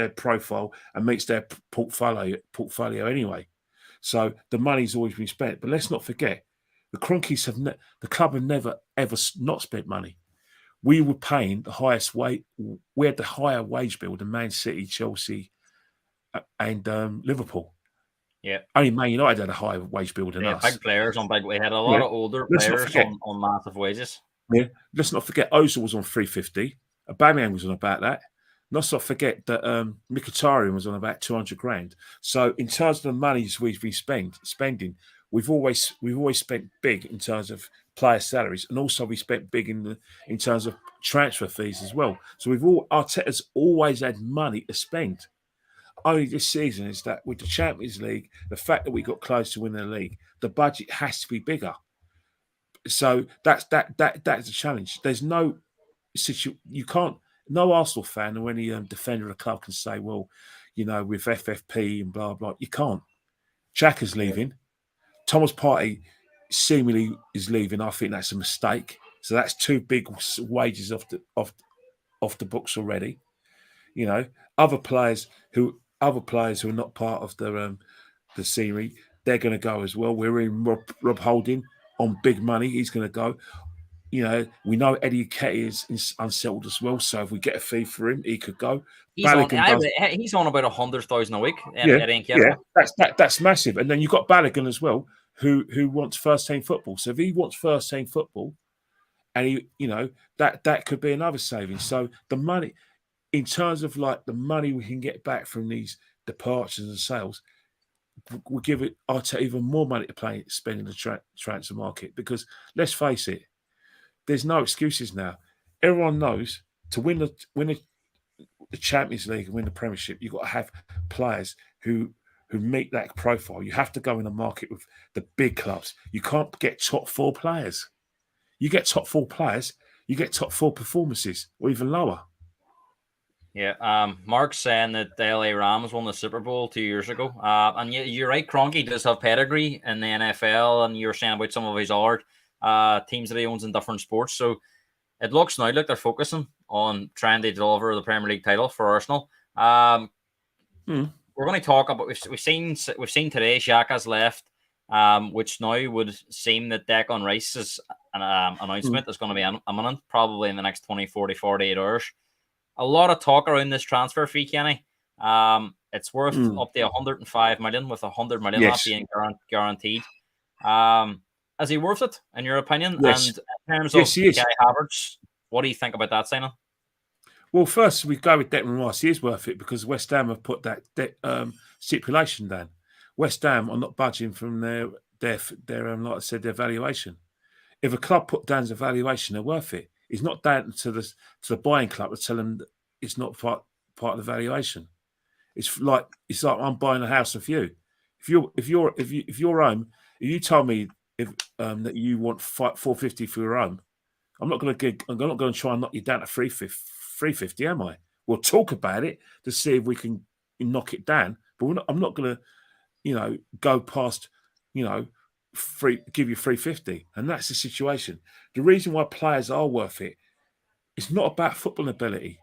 profile and meets their portfolio anyway. So the money's always been spent. But let's not forget, the Kroenkes the club have never ever not spent money. We were paying the highest wage. We had the higher wage bill than Man City, Chelsea, and Liverpool. Yeah, only Man United had a higher wage bill than us. Big players on big. We had a lot of older players on massive wages. Yeah, let's not forget Ozil was on 350. Aubameyang was on about that. Let's not forget that Mkhitaryan was on about 200 grand. So in terms of the monies we've been spending, we've always spent big in terms of player salaries, and also we spent big in terms of transfer fees as well. So Arteta's always had money to spend. Only this season is that with the Champions League, the fact that we got close to winning the league, the budget has to be bigger. So that's a challenge. There's no you can't. No Arsenal fan or any defender of the club can say, well, with FFP and blah blah. You can't. Xhaka's leaving. Thomas Partey seemingly is leaving. I think that's a mistake. So that's two big wages off the books already. Other players who are not part of the scenery, they're going to go as well. We're in Rob Holding on big money. He's going to go. We know Eddie Nketiah is unsettled as well. So if we get a fee for him, he could go. He's on about 100,000 a week. That's massive. And then you've got Balogun as well, who wants first team football. So if he wants first team football, and that could be another saving. So the money, in terms of like the money we can get back from these departures and sales, we'll give it Arteta even more money to spend in the transfer market, because let's face it, there's no excuses now. Everyone knows to win the Champions League and win the Premiership, you've got to have players who meet that profile. You have to go in the market with the big clubs. You can't get top four players. You get top four players, you get top four performances, or even lower. Yeah, Mark's saying that the LA Rams won the Super Bowl 2 years ago. And you're right, Kroenke does have pedigree in the NFL, and you're saying about some of his other teams that he owns in different sports. So it looks now like they're focusing on trying to deliver the Premier League title for Arsenal. We're going to talk about we've seen today Xhaka's left, which now would seem that Declan Rice's announcement is going to be imminent, probably in the next 48 hours. A lot of talk around this transfer fee, Kenny. It's worth up to 105 million, with 100 million not being guaranteed. Is he worth it, in your opinion? Yes. And in terms of Kai Havertz, what do you think about that signing? Well, first we go with Declan Rice. He is worth it because West Ham have put that stipulation down. West Ham are not budging from their like I said, their valuation. If a club put down the valuation, they're worth it. It's not down to the buying club to tell them that it's not part of the valuation. It's like I'm buying a house off you. If you're home, if you tell me that you want 450 for your home, I'm not going to try and knock you down to 350, am I? We'll talk about it to see if we can knock it down, but I'm not going to, go past, give you 350, and that's the situation. The reason why players are worth it, it's not about football ability.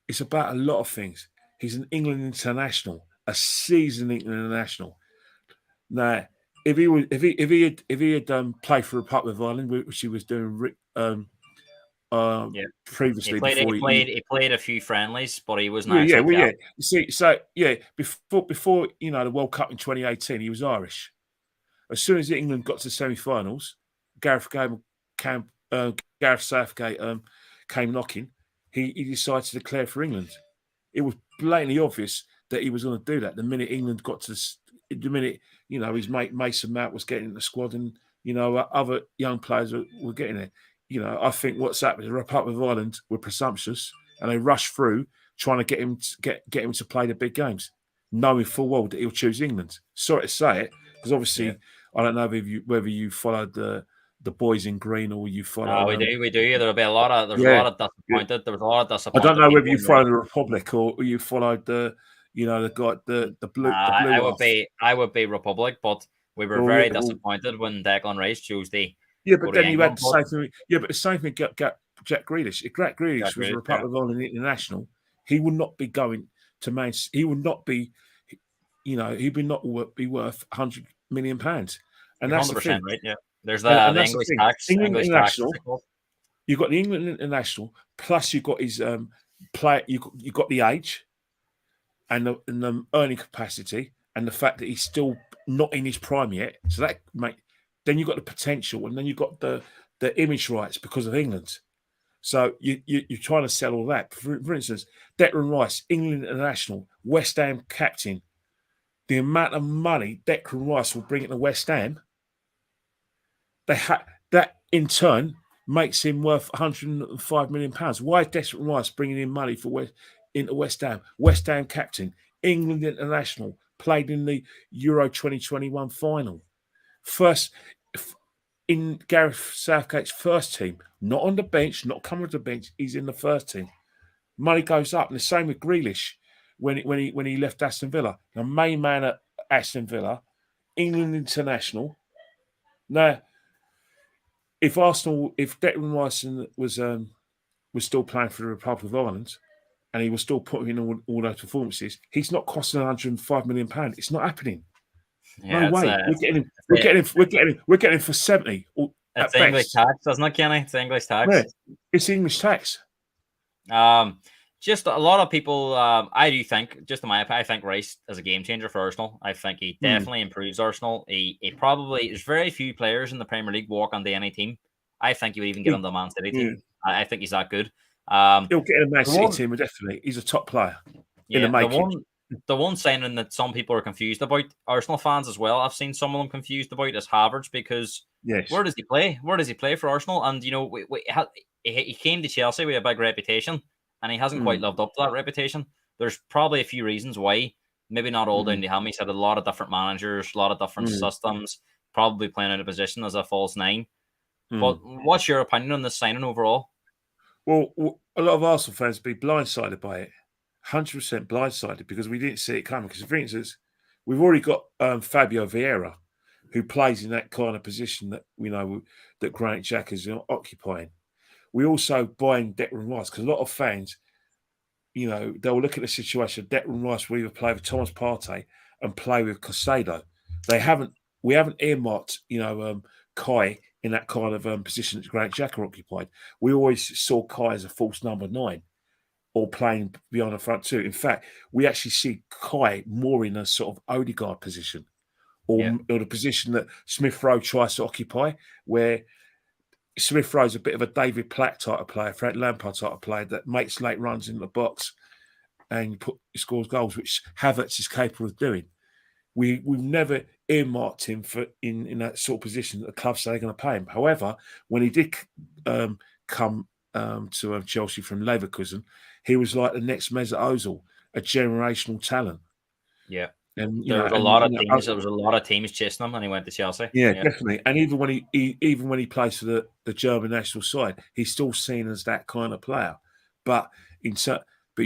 It's about a lot of things. He's an England international, a seasoned England international. Now, if he had played for Republic of Ireland, which he was doing He previously played. before He played a few friendlies, but he wasn't yeah, actually well, yeah. captain. You see, so yeah, before the World Cup in 2018, he was Irish. As soon as England got to the semi-finals, Gareth Southgate came knocking. He decided to declare for England. It was blatantly obvious that he was going to do that. The minute England got to the minute his mate Mason Mount was getting in the squad, and other young players were getting there. I think what's happened, the Republic of Ireland were presumptuous and they rushed through trying to get him to play the big games, knowing full well that he'll choose England. Sorry to say it, because obviously I don't know whether you followed the boys in green or you follow. We do. There'll be a lot of. There's a Yeah, lot of disappointed. There was a lot of I don't disappointed know whether people you in the followed the Republic or you followed the guy the blue I would half. be Republic, but we were Well, very yeah, well, disappointed when Declan Rice chose to yeah, go but to then you had England. the But same thing. Yeah, but the same thing got Jack Grealish. If Jack Grealish was a yeah, Republic of Ireland international, he would not be going to Man. He would not be. He would not be worth £100 million, and you're that's the 100% thing. right. Yeah, there's And the that's the English thing. tax. England English tax. international. You've got the England international, plus you've got his play. You got the age, and the earning capacity, and the fact that he's still not in his prime yet. So that then you've got the potential, and then you've got the image rights because of England. So you're trying to sell all that. For instance, Declan Rice, England international, West Ham captain. The amount of money Declan Rice will bring into West Ham, that in turn makes him worth £105 million. Why is Declan Rice bringing in money into West Ham? West Ham captain, England international, played in the Euro 2021 final. First in Gareth Southgate's first team, not on the bench, not coming to the bench. He's in the first team. Money goes up, and the same with Grealish when he left Aston Villa. The main man at Aston Villa, England international. Now, if Declan Rice was still playing for the Republic of Ireland, and he was still putting in all those performances, he's not costing £105 million. It's not happening. Yeah, No way. We're getting him for 70 it's at English best. tax, isn't it, Kenny? It's English tax. Yeah, it's English tax. Just a lot of people. I do think, just in my opinion, I think Rice is a game changer for Arsenal. I think he definitely improves Arsenal. He probably there's very few players in the Premier League walk onto any team. I think you would even get on the Man City team. I think he's that good. He'll get in a Man City team, definitely. He's a top player in the making. The one signing that some people are confused about, Arsenal fans as well, I've seen some of them confused about, is Havertz, because where does he play? Where does he play for Arsenal? And he came to Chelsea with a big reputation, and he hasn't quite lived up to that reputation. There's probably a few reasons why. Maybe not all down to him. He's had a lot of different managers, a lot of different systems, probably playing out of position as a false nine. But what's your opinion on this signing overall? Well, a lot of Arsenal fans will be blindsided by it. 100% blindsided, because we didn't see it coming. Because, for instance, we've already got Fabio Vieira, who plays in that kind of position that we know that Granit Xhaka is occupying. We also buying Declan Rice, because a lot of fans, they'll look at the situation. Declan Rice will either play with Thomas Partey and play with Caicedo. We haven't earmarked, Kai in that kind of position that Granit Xhaka occupied. We always saw Kai as a false number 9. Or playing beyond the front two. In fact, we actually see Kai more in a sort of Odegaard position, or the position that Smith Rowe tries to occupy, where Smith Rowe's a bit of a David Platt type of player, Frank Lampard type of player that makes late runs in the box and scores goals, which Havertz is capable of doing. We've never earmarked him for in that sort of position that the club say they're going to pay him. However, when he did come to Chelsea from Leverkusen, he was like the next Mesut Ozil, a generational talent. Yeah, and there was a lot of teams. There was a lot of teams chasing him, and he went to Chelsea. Yeah, definitely. And even when he plays for the German national side, he's still seen as that kind of player. But you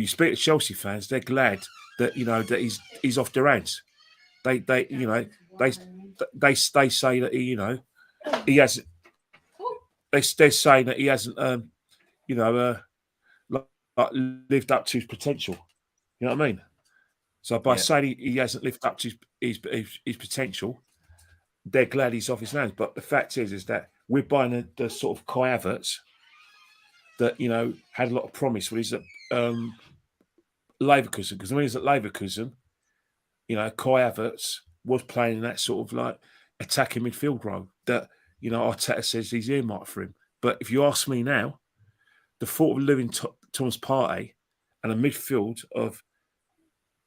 speak to Chelsea fans, they're glad that that he's off their hands. They say that he hasn't. They're saying that he hasn't lived up to his potential. You know what I mean? So by saying he hasn't lived up to his potential, they're glad he's off his hands. But the fact is that we're buying the sort of Kai Havertz, that had a lot of promise when he's at Leverkusen. Because when he's at Leverkusen, Kai Havertz was playing in that sort of like attacking midfield role that Arteta says he's earmarked for him. But if you ask me now, the thought of living Thomas Partey and a midfield of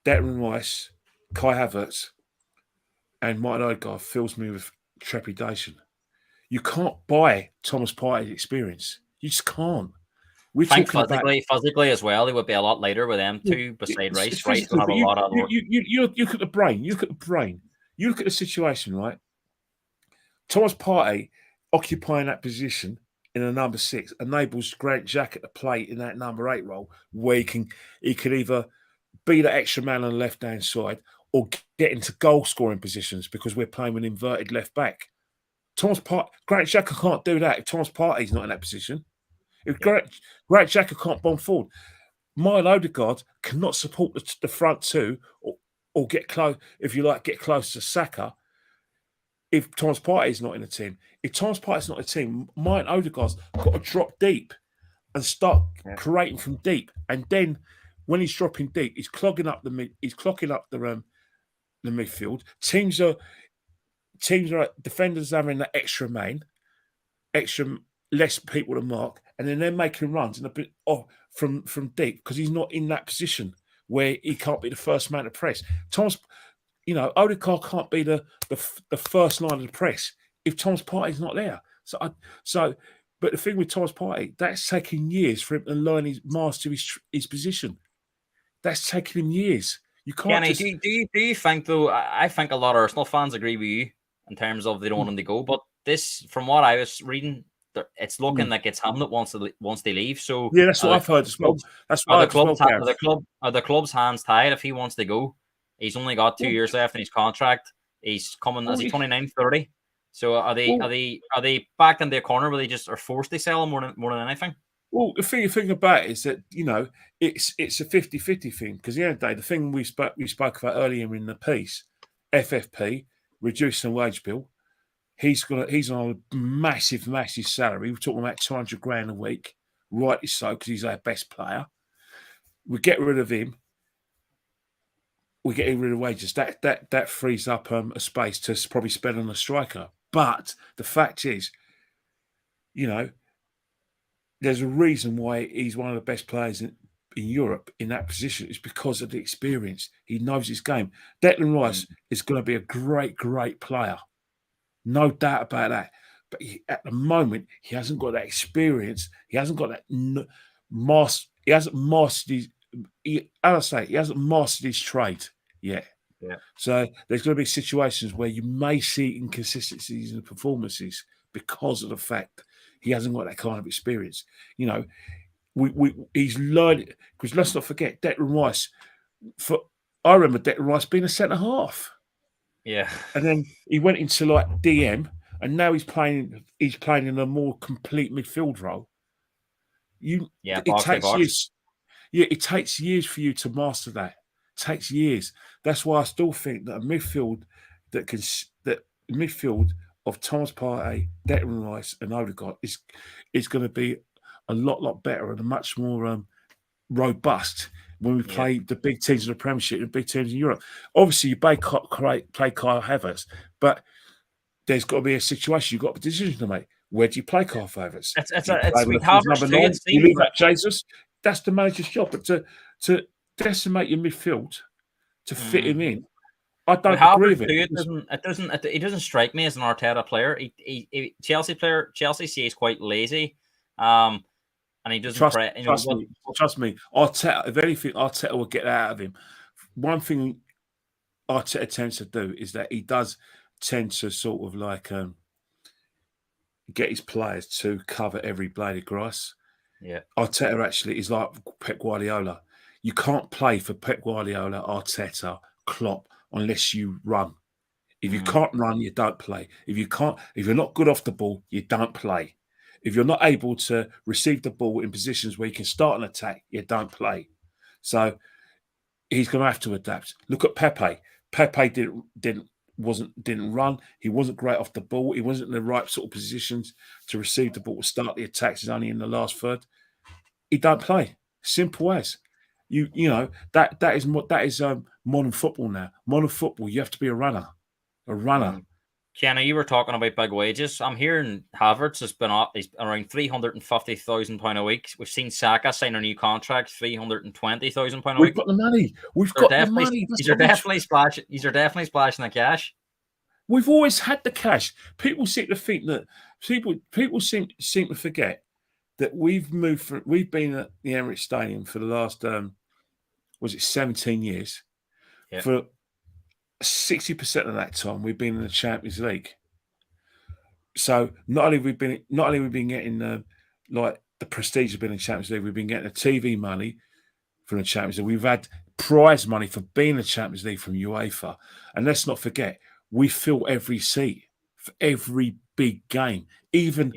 Declan Rice, Kai Havertz, and Martin Odegaard fills me with trepidation. You can't buy Thomas Partey's experience. You just can't. I think physically as well, he would be a lot lighter with them two beside Rice. Rice would have a lot of work. You look at the brain. You look at the brain. You look at the situation, right? Thomas Partey occupying that position in a number 6 enables Granit Xhaka to play in that number 8 role, where he could either be the extra man on the left-hand side or get into goal-scoring positions because we're playing with an inverted left back. Granit Xhaka can't do that if Thomas Partey's not in that position. If Granit Xhaka can't bomb forward, Martin Odegaard cannot support the front two or get close, if you like, get close to Saka if Thomas Partey's not in the team. If Thomas Partey's not in the team, Martin Odegaard's got to drop deep and start creating from deep. And then when he's dropping deep, he's clogging up the midfield. Teams are defenders having that extra less people to mark, and then they're making runs and a bit off from deep because he's not in that position where he can't be the first man to press. Odegaard can't be the first line of the press if Thomas Partey's not there. But the thing with Thomas Partey, that's taking years for him to learn master his position. That's taking him years. You can't. Kenny, do you think though? I think a lot of Arsenal fans agree with you in terms of they don't want him to go. But this, from what I was reading, it's looking like it's him that wants to leave. So yeah, that's what I've heard as well. That's what the club's hands tied if he wants to go. He's only got 2 years left in his contract. He's coming as he's 29, 30. So are they backed in their corner where they just are forced to sell him more than anything? Well, the thing about it is that it's a 50-50 thing because at the end of the day, the thing we spoke about earlier in the piece, FFP reducing the wage bill. He's on a massive salary. We're talking about 200 grand a week, rightly so, because he's our best player. We get rid of him. We're getting rid of wages. That frees up a space to probably spend on a striker. But the fact is, there's a reason why he's one of the best players in Europe in that position. It's because of the experience. He knows his game. Declan Rice is going to be a great player. No doubt about that. But at the moment, he hasn't got that experience. He hasn't got that He hasn't mastered he hasn't mastered his trade yet. Yeah. So there's going to be situations where you may see inconsistencies in the performances because of the fact he hasn't got that kind of experience. He's learned, because let's not forget Declan Rice. I remember Declan Rice being a centre half. Yeah. And then he went into like DM, and now he's playing in a more complete midfield role. It takes years for you to master that. It takes years. That's why I still think that a midfield of Thomas Partey, Declan Rice, and Odegaard is going to be a lot better and a much more robust when we play the big teams in the Premiership and the big teams in Europe. Obviously, you play Kyle Havertz, but there's got to be a situation. You've got a decision to make. Where do you play Kyle Havertz? You leave that Jesus. That's the manager's job. But to decimate your midfield to fit him in, I don't agree with it. It doesn't strike me as an Arteta player. Chelsea player. Chelsea say he's quite lazy. And he doesn't trust me. Arteta, if anything, Arteta will get that out of him. One thing Arteta tends to do is that he does tend to sort of like get his players to cover every blade of grass. Yeah. Arteta actually is like Pep Guardiola. You can't play for Pep Guardiola, Arteta, Klopp unless you run. If you can't run, you don't play. If you're not good off the ball, you don't play. If you're not able to receive the ball in positions where you can start an attack, you don't play. So he's going to have to adapt. Look at Pepe. Pepe didn't run. He wasn't great off the ball. He wasn't in the right sort of positions to receive the ball, to start the attacks. He's only in the last third. he don't play. Simple as. You know that is modern football now. Modern football, you have to be a runner. A runner. Kenny, you were talking about big wages. I'm hearing Havertz has been up. He's around £350,000 a week. We've seen Saka sign a new contract, £320,000 a We've week. got the money. We've They're got the money. These are definitely splashing. These are definitely splashing the cash. We've always had the cash. People seem to think that people seem to forget that we've been at the Emirates Stadium for the last 17 years. Yeah. For 60% of that time, we've been in the Champions League. So not only we've been getting like the prestige of being in the Champions League, we've been getting the TV money from the Champions League. We've had prize money for being in the Champions League from UEFA, and let's not forget, we fill every seat for every big game, even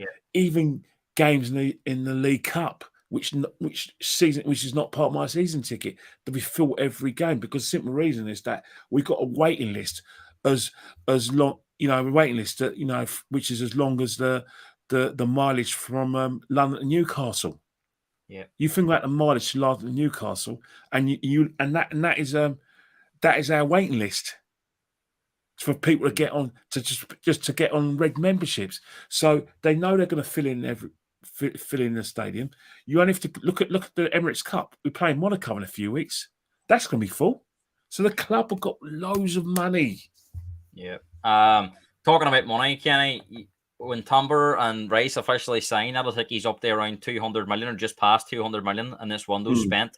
games in the League Cup, which is not part of my season ticket, that we fill every game, because the simple reason is that we've got a waiting list as long, a waiting list that which is as long as the mileage from London to Newcastle. Yeah, you think about the mileage to London to Newcastle, and that is our waiting list for people to get on, to just to get on red memberships. So they know they're going to fill in the stadium. You only have to look at the Emirates Cup. We're playing Monaco in a few weeks. That's going to be full. So the club have got loads of money. Yeah. Talking about money, Kenny, when Timber and Rice officially signed, I would think he's up there around 200 million or just past 200 million in this window spent.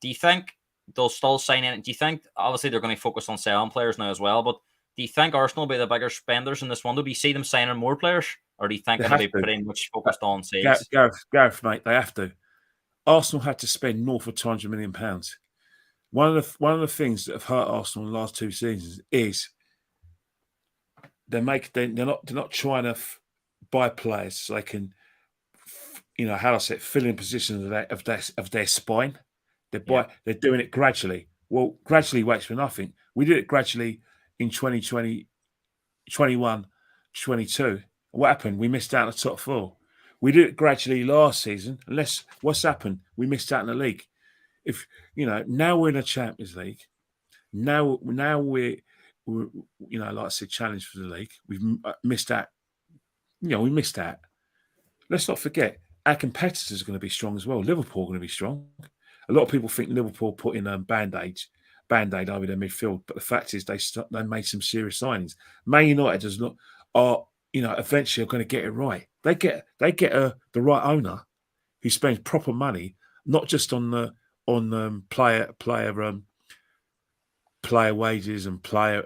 Do you think they'll still sign in? Do you think, obviously they're going to focus on selling players now as well, but do you think Arsenal will be the bigger spenders in this window? Do you see them signing more players, or do you think it'll be pretty much focused on sales? Gareth, mate, they have to. Arsenal had to spend north of £200 million. One of the things that have hurt Arsenal in the last 2 seasons is they're not trying to buy players so they can, how do I say it, fill in positions of their spine. They're doing it gradually. Well, gradually waits for nothing. We did it gradually in 2020, 21, 22. What happened? We missed out on the top 4. We did it gradually last season. What's happened? We missed out in the league. If now we're in a Champions League. Now we're like I said, challenge for the league. We've missed out. We missed out. Let's not forget, our competitors are going to be strong as well. Liverpool are going to be strong. A lot of people think Liverpool put in a band-aid over their midfield, but the fact is they made some serious signings. Man United eventually are going to get it right. They get the right owner who spends proper money, not just on player wages and player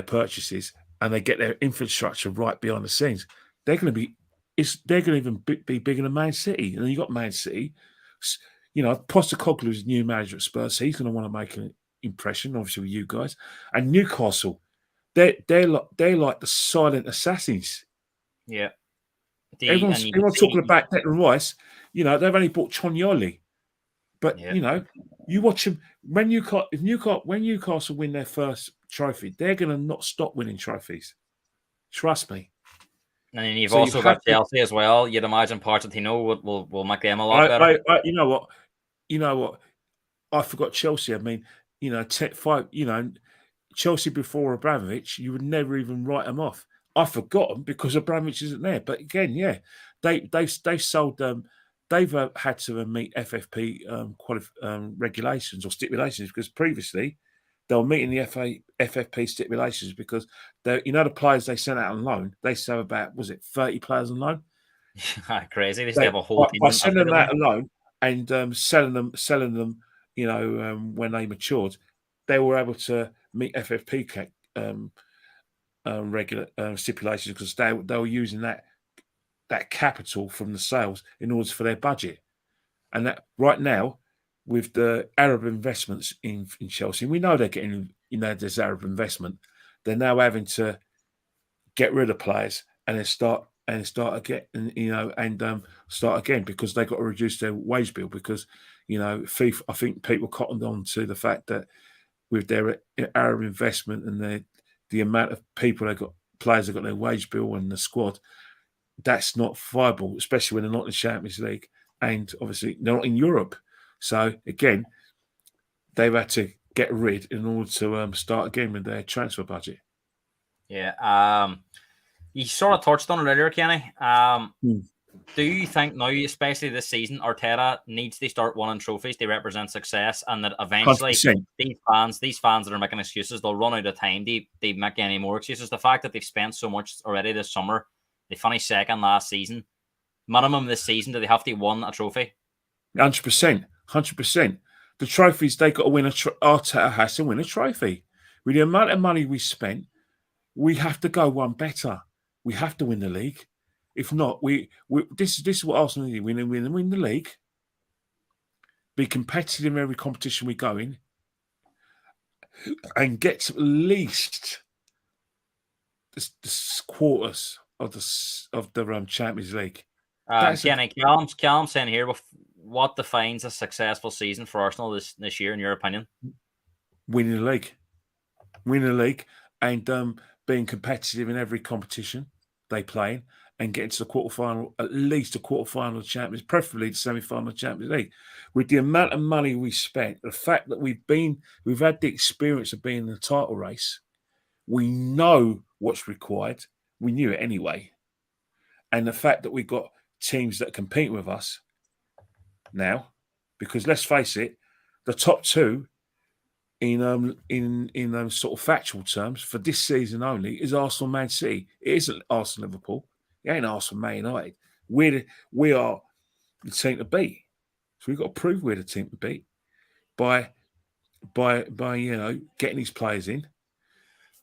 purchases, and they get their infrastructure right behind the scenes. They're going to even be bigger than Man City. And then you got Man City. Postecoglou's new manager at Spurs, so he's going to want to make an impression, obviously, with you guys. And Newcastle, they're like the silent assassins. Yeah. Everyone's talking about Declan Rice. They've only bought Chonyoli. But you watch them when Newcastle win their first trophy, they're going to not stop winning trophies. Trust me. And then you've also got Chelsea as well. You'd imagine Pochettino will make them a lot better. You know what? I forgot Chelsea. I mean, Chelsea before Abramovich, you would never even write them off. I forgot them because Abramovich isn't there. But again, they sold them. They've had to meet FFP regulations or stipulations, because previously they were meeting the FFP stipulations because the players they sent out on loan, they used to have about 30 players on loan. Crazy. They used to have a whole team. By sending them out on loan and selling them, when they matured, they were able to meet FFP regular stipulations, because they were using that capital from the sales in order for their budget. And that right now, with the Arab investments in Chelsea, we know they're getting, there's Arab investment. They're now having to get rid of players and then start again, because they got to reduce their wage bill, because FIFA, I think people cottoned on to the fact that with their Arab investment and the amount of people players that got their wage bill and the squad, that's not viable, especially when they're not in the Champions League and obviously they're not in Europe. So again, they've had to get rid in order to start again with their transfer budget. Yeah. You sort of touched on it earlier, Kenny. Do you think now, especially this season, Arteta needs to start winning trophies to represent success, and that eventually 100%. these fans that are making excuses, they'll run out of time. They make any more excuses. The fact that they've spent so much already this summer, they finished second last season. Minimum this season, do they have to win a trophy? 100%. 100%. The trophies they got to win. Arteta has to win a trophy. With the amount of money we spent, we have to go one better. We have to win the league. If not, this is what Arsenal need. Win the league. Be competitive in every competition we go in, and get to at least the quarters of the Champions League. Kenny, Callum's saying here, what defines a successful season for Arsenal this year, in your opinion? Winning the league, and being competitive in every competition they play in, and getting to the quarterfinal, at least a quarterfinal of Champions, preferably the semi-final of Champions League. With the amount of money we spent, the fact that we've had the experience of being in the title race, we know what's required. We knew it anyway. And the fact that we've got teams that compete with us now, because let's face it, the top two in sort of factual terms for this season only is Arsenal, Man City. It isn't Arsenal, Liverpool. It ain't Arsenal, Man United. We are the team to beat. So we've got to prove we're the team to beat by getting these players in,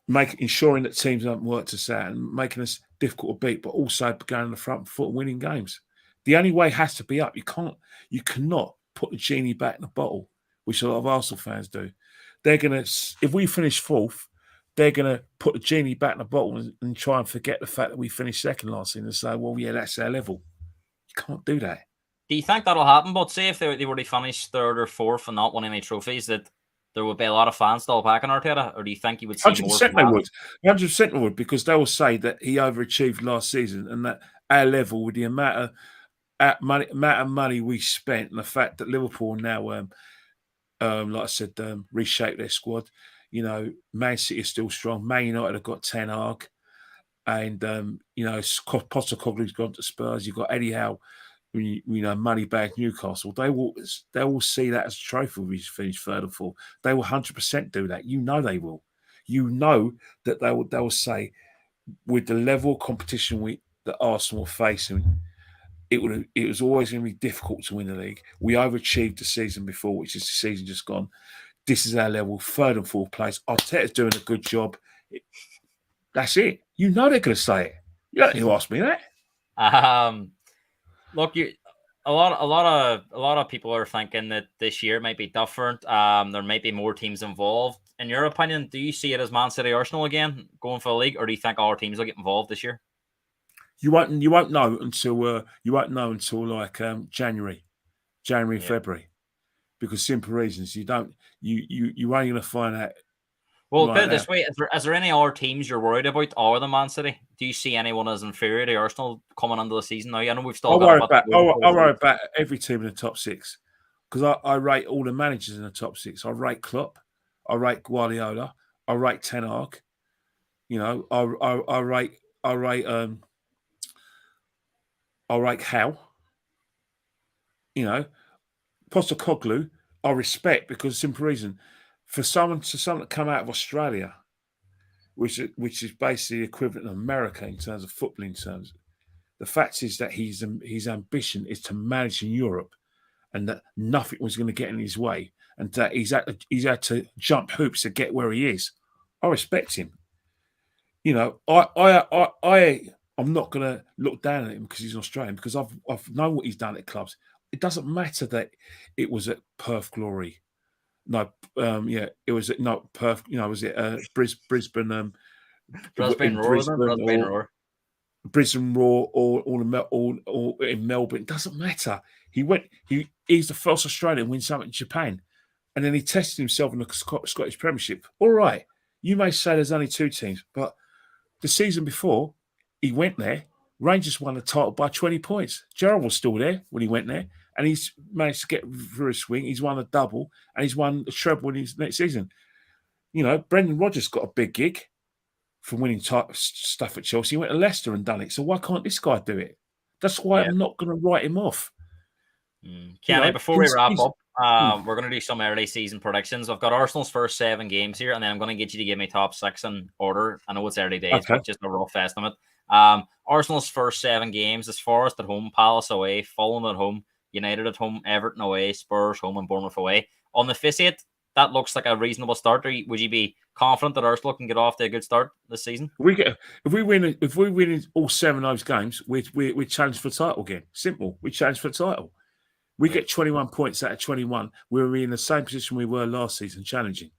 ensuring that teams don't work us out and making us difficult to beat, but also going on the front foot and winning games. The only way has to be up. You cannot put the genie back in the bottle, which a lot of Arsenal fans do. They're gonna, if we finish fourth, they're gonna put the genie back in the bottle and try and forget the fact that we finished second last season and say, well, yeah, that's our level. You can't do that. Do you think that'll happen? But say if they were to finish third or fourth and not win any trophies, that there would be a lot of fans still backing Arteta, or do you think you would see 100% more? They would. 100% they would, because they will say that he overachieved last season and that our level, with the amount of money we spent, and the fact that Liverpool now, like I said, reshaped their squad. Man City is still strong. Man United have got Ten Hag, and Postecoglou's gone to Spurs. You've got Eddie Howe, Moneybag Newcastle. They will see that as a trophy if we finish third or fourth. They will 100% do that. They will. That they will say, with the level of competition that Arsenal are facing, it was always going to be difficult to win the league. We overachieved the season before, which is the season just gone. This is our level, third and fourth place. Arteta's doing a good job. That's it. They're going to say it. You don't need to ask me that. Look, a lot of people are thinking that this year might be different. There might be more teams involved. In your opinion, do you see it as Man City, Arsenal again going for the league, or do you think all teams will get involved this year? You won't know until like January, February, because simple reasons. You're only going to find out. Well, put it this way: is there any other teams you're worried about other than Man City? Do you see anyone as inferior to Arsenal coming into the season now? I know we've still got. I worry about every team in the top six, because I rate all the managers in the top six. I rate Klopp, I rate Guardiola, I rate Ten Hag. I rate Howe. Postecoglu, I respect, because simple reason, for someone to come out of Australia, which is basically the equivalent of America in terms of footballing terms, the fact is that his ambition is to manage in Europe, and that nothing was going to get in his way, and that he's had to jump hoops to get where he is. I respect him. I'm not going to look down at him because he's an Australian, because I've known what he's done at clubs. It doesn't matter that it was at Perth Glory. No, it was at Perth. Was it Brisbane? Brisbane Roar, Brisbane Roar, or in Melbourne. It doesn't matter. He's the first Australian to win something in Japan, and then he tested himself in the Scottish Premiership. All right, you may say there's only two teams, but the season before, he went there Rangers won the title by 20 points. Gerrard was still there when he went there, and he's managed to get through a swing. He's won a double, and he's won a treble in his next season. Brendan Rodgers got a big gig from winning stuff at Chelsea. He went to Leicester and done it. So why can't this guy do it? That's why I'm not going to write him off. Kenny, before we wrap up, we're going to do some early season predictions. I've got Arsenal's first 7 games here, and then I'm going to get you to give me top 6 in order. I know it's early days, but just a rough estimate. Arsenal's first 7 games is Forest at home, Palace away, Fulham at home, United at home, Everton away, Spurs home, and Bournemouth away. On the face of it, that looks like a reasonable start. Would you be confident that Arsenal can get off to a good start this season? If we win all 7 of those games, we challenge for the title again. Simple. We challenge for the title. We get 21 points out of 21. We're in the same position we were last season, challenging.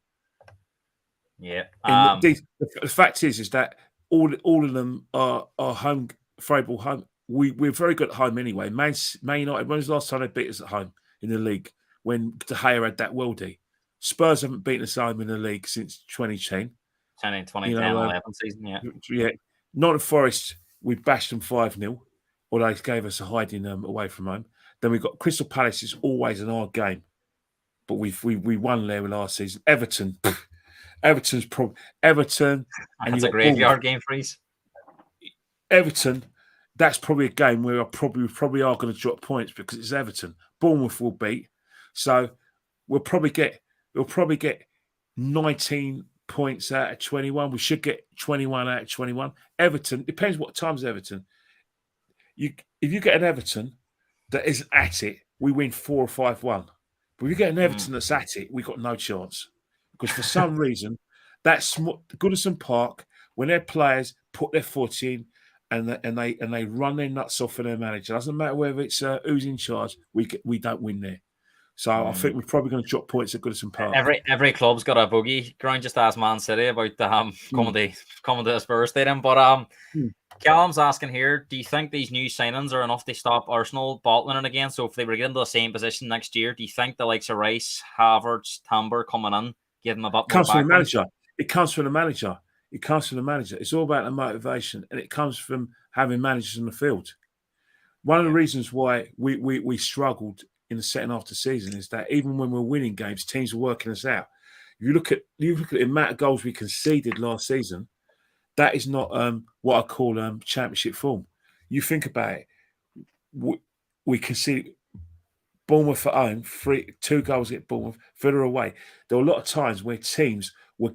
Yeah. The fact is that all of them are home, favorable home. We're very good at home anyway. Man United, when was the last time they beat us at home in the league? When De Gea had that worldie. Spurs haven't beaten us home in the league since 2010. 2010-11 season, yeah. Yeah. Nottingham Forest, we bashed them 5-0, although they gave us a hiding away from home. Then we've got Crystal Palace is always an hard game, but we won there last season. Everton, Everton's problem. Everton, and a graveyard game for us. Everton, that's probably a game where we probably are going to drop points because it's Everton. Bournemouth will beat, so we'll probably get 19 points out of 21. We should get 21 out of 21. Everton, depends what time's Everton. If you get an Everton that isn't at it, we win 4 or 5-1. But if you get an Everton that's at it, we've got no chance. Because for some reason, that's Goodison Park, when their players put their foot in and they run their nuts off for their manager, doesn't matter whether it's who's in charge, we don't win there. So I think we're probably going to drop points at Goodison Park. Every club's got a boogie ground. Just ask Man City about coming to the Spurs Stadium. But Callum's asking here, do you think these new signings are enough to stop Arsenal bottling it again? So if they were to get into the same position next year, do you think the likes of Rice, Havertz, Timber coming in, give them a bit more comes from the manager. It comes from the manager. It comes from the manager. It's all about the motivation, and it comes from having managers in the field. One of the reasons why we struggled in the second half of the season is that even when we're winning games, teams are working us out. You look at the amount of goals we conceded last season. That is not what I call championship form. You think about it. We conceded Bournemouth at home, 2 goals at Bournemouth, Villa away. There were a lot of times where teams were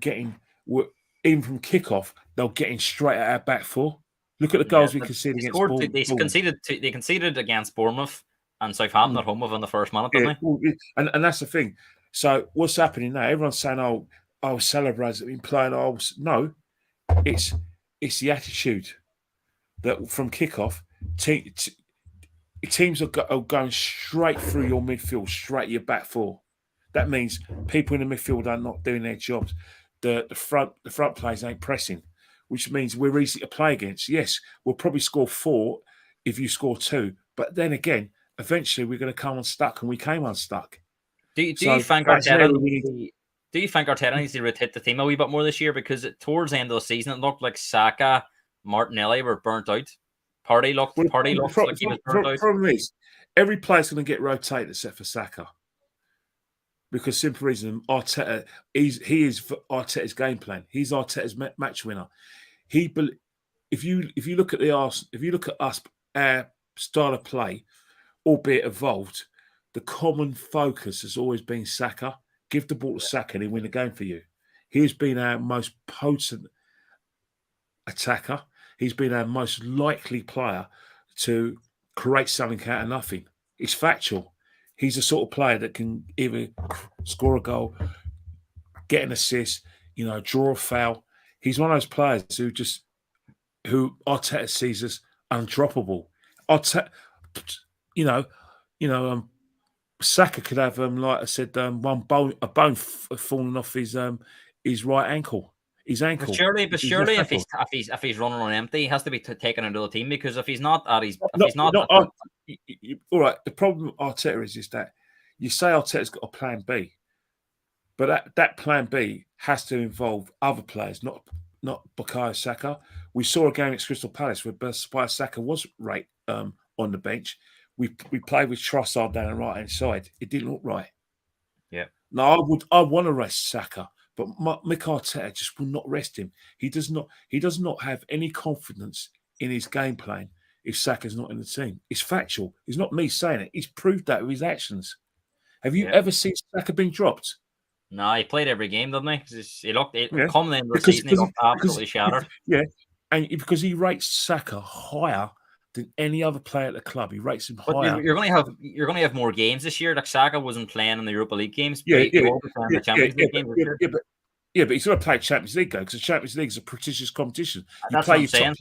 even from kickoff, they were getting straight at our back 4. Look at the goals we conceded against Bournemouth. They conceded against Bournemouth and Southampton at home within the first minute, didn't they? And that's the thing. So what's happening now? Everyone's saying, "Oh, celebrate have been playing." No, it's the attitude that from kickoff, teams are going straight through your midfield, straight to your back 4. That means people in the midfield are not doing their jobs. The front players ain't pressing, which means we're easy to play against. Yes, we'll probably score 4 if you score 2, but then again, eventually we're going to come unstuck, and we came unstuck. Do you think Arteta needs to rotate the team a wee bit more this year? Because towards the end of the season, it looked like Saka, Martinelli were burnt out. Party looked like he was burnt out. The problem is, every player's going to get rotated except for Saka. Because simple reason, Arteta, he is Arteta's game plan. He's Arteta's match winner. If you look at us, our style of play, albeit evolved, the common focus has always been Saka. Give the ball to Saka and he'll win the game for you. He's been our most potent attacker. He's been our most likely player to create something out of nothing. It's factual. He's the sort of player that can either score a goal, get an assist, draw a foul. He's one of those players who Arteta sees as undroppable. Saka could have, like I said, a bone falling off his right ankle. His ankle. But surely, if he's running on empty, he has to be taken into the team, because if he's not at all right. The problem with Arteta is that you say Arteta's got a plan B, but that plan B has to involve other players, not Bukayo Saka. We saw a game against Crystal Palace where Bukayo Saka was right on the bench. We played with Trossard down the right hand side. It didn't look right. Yeah. Now I want to rest Saka, but Mick Arteta just will not rest him. He does not have any confidence in his game plan if Saka's not in the team. It's factual. It's not me saying it. He's proved that with his actions. Have you ever seen Saka being dropped? No, he played every game, didn't he? He looked Yeah. coming in the season, he looked absolutely shattered. Yeah, and because he rates Saka higher than any other player at the club. He rates him higher. But you're going to have more games this year. Like Saka wasn't playing in the Europa League games. Yeah, He will be playing the Champions League games this year. But he's going to play Champions League though, because the Champions League is a prestigious competition. That's what I'm saying.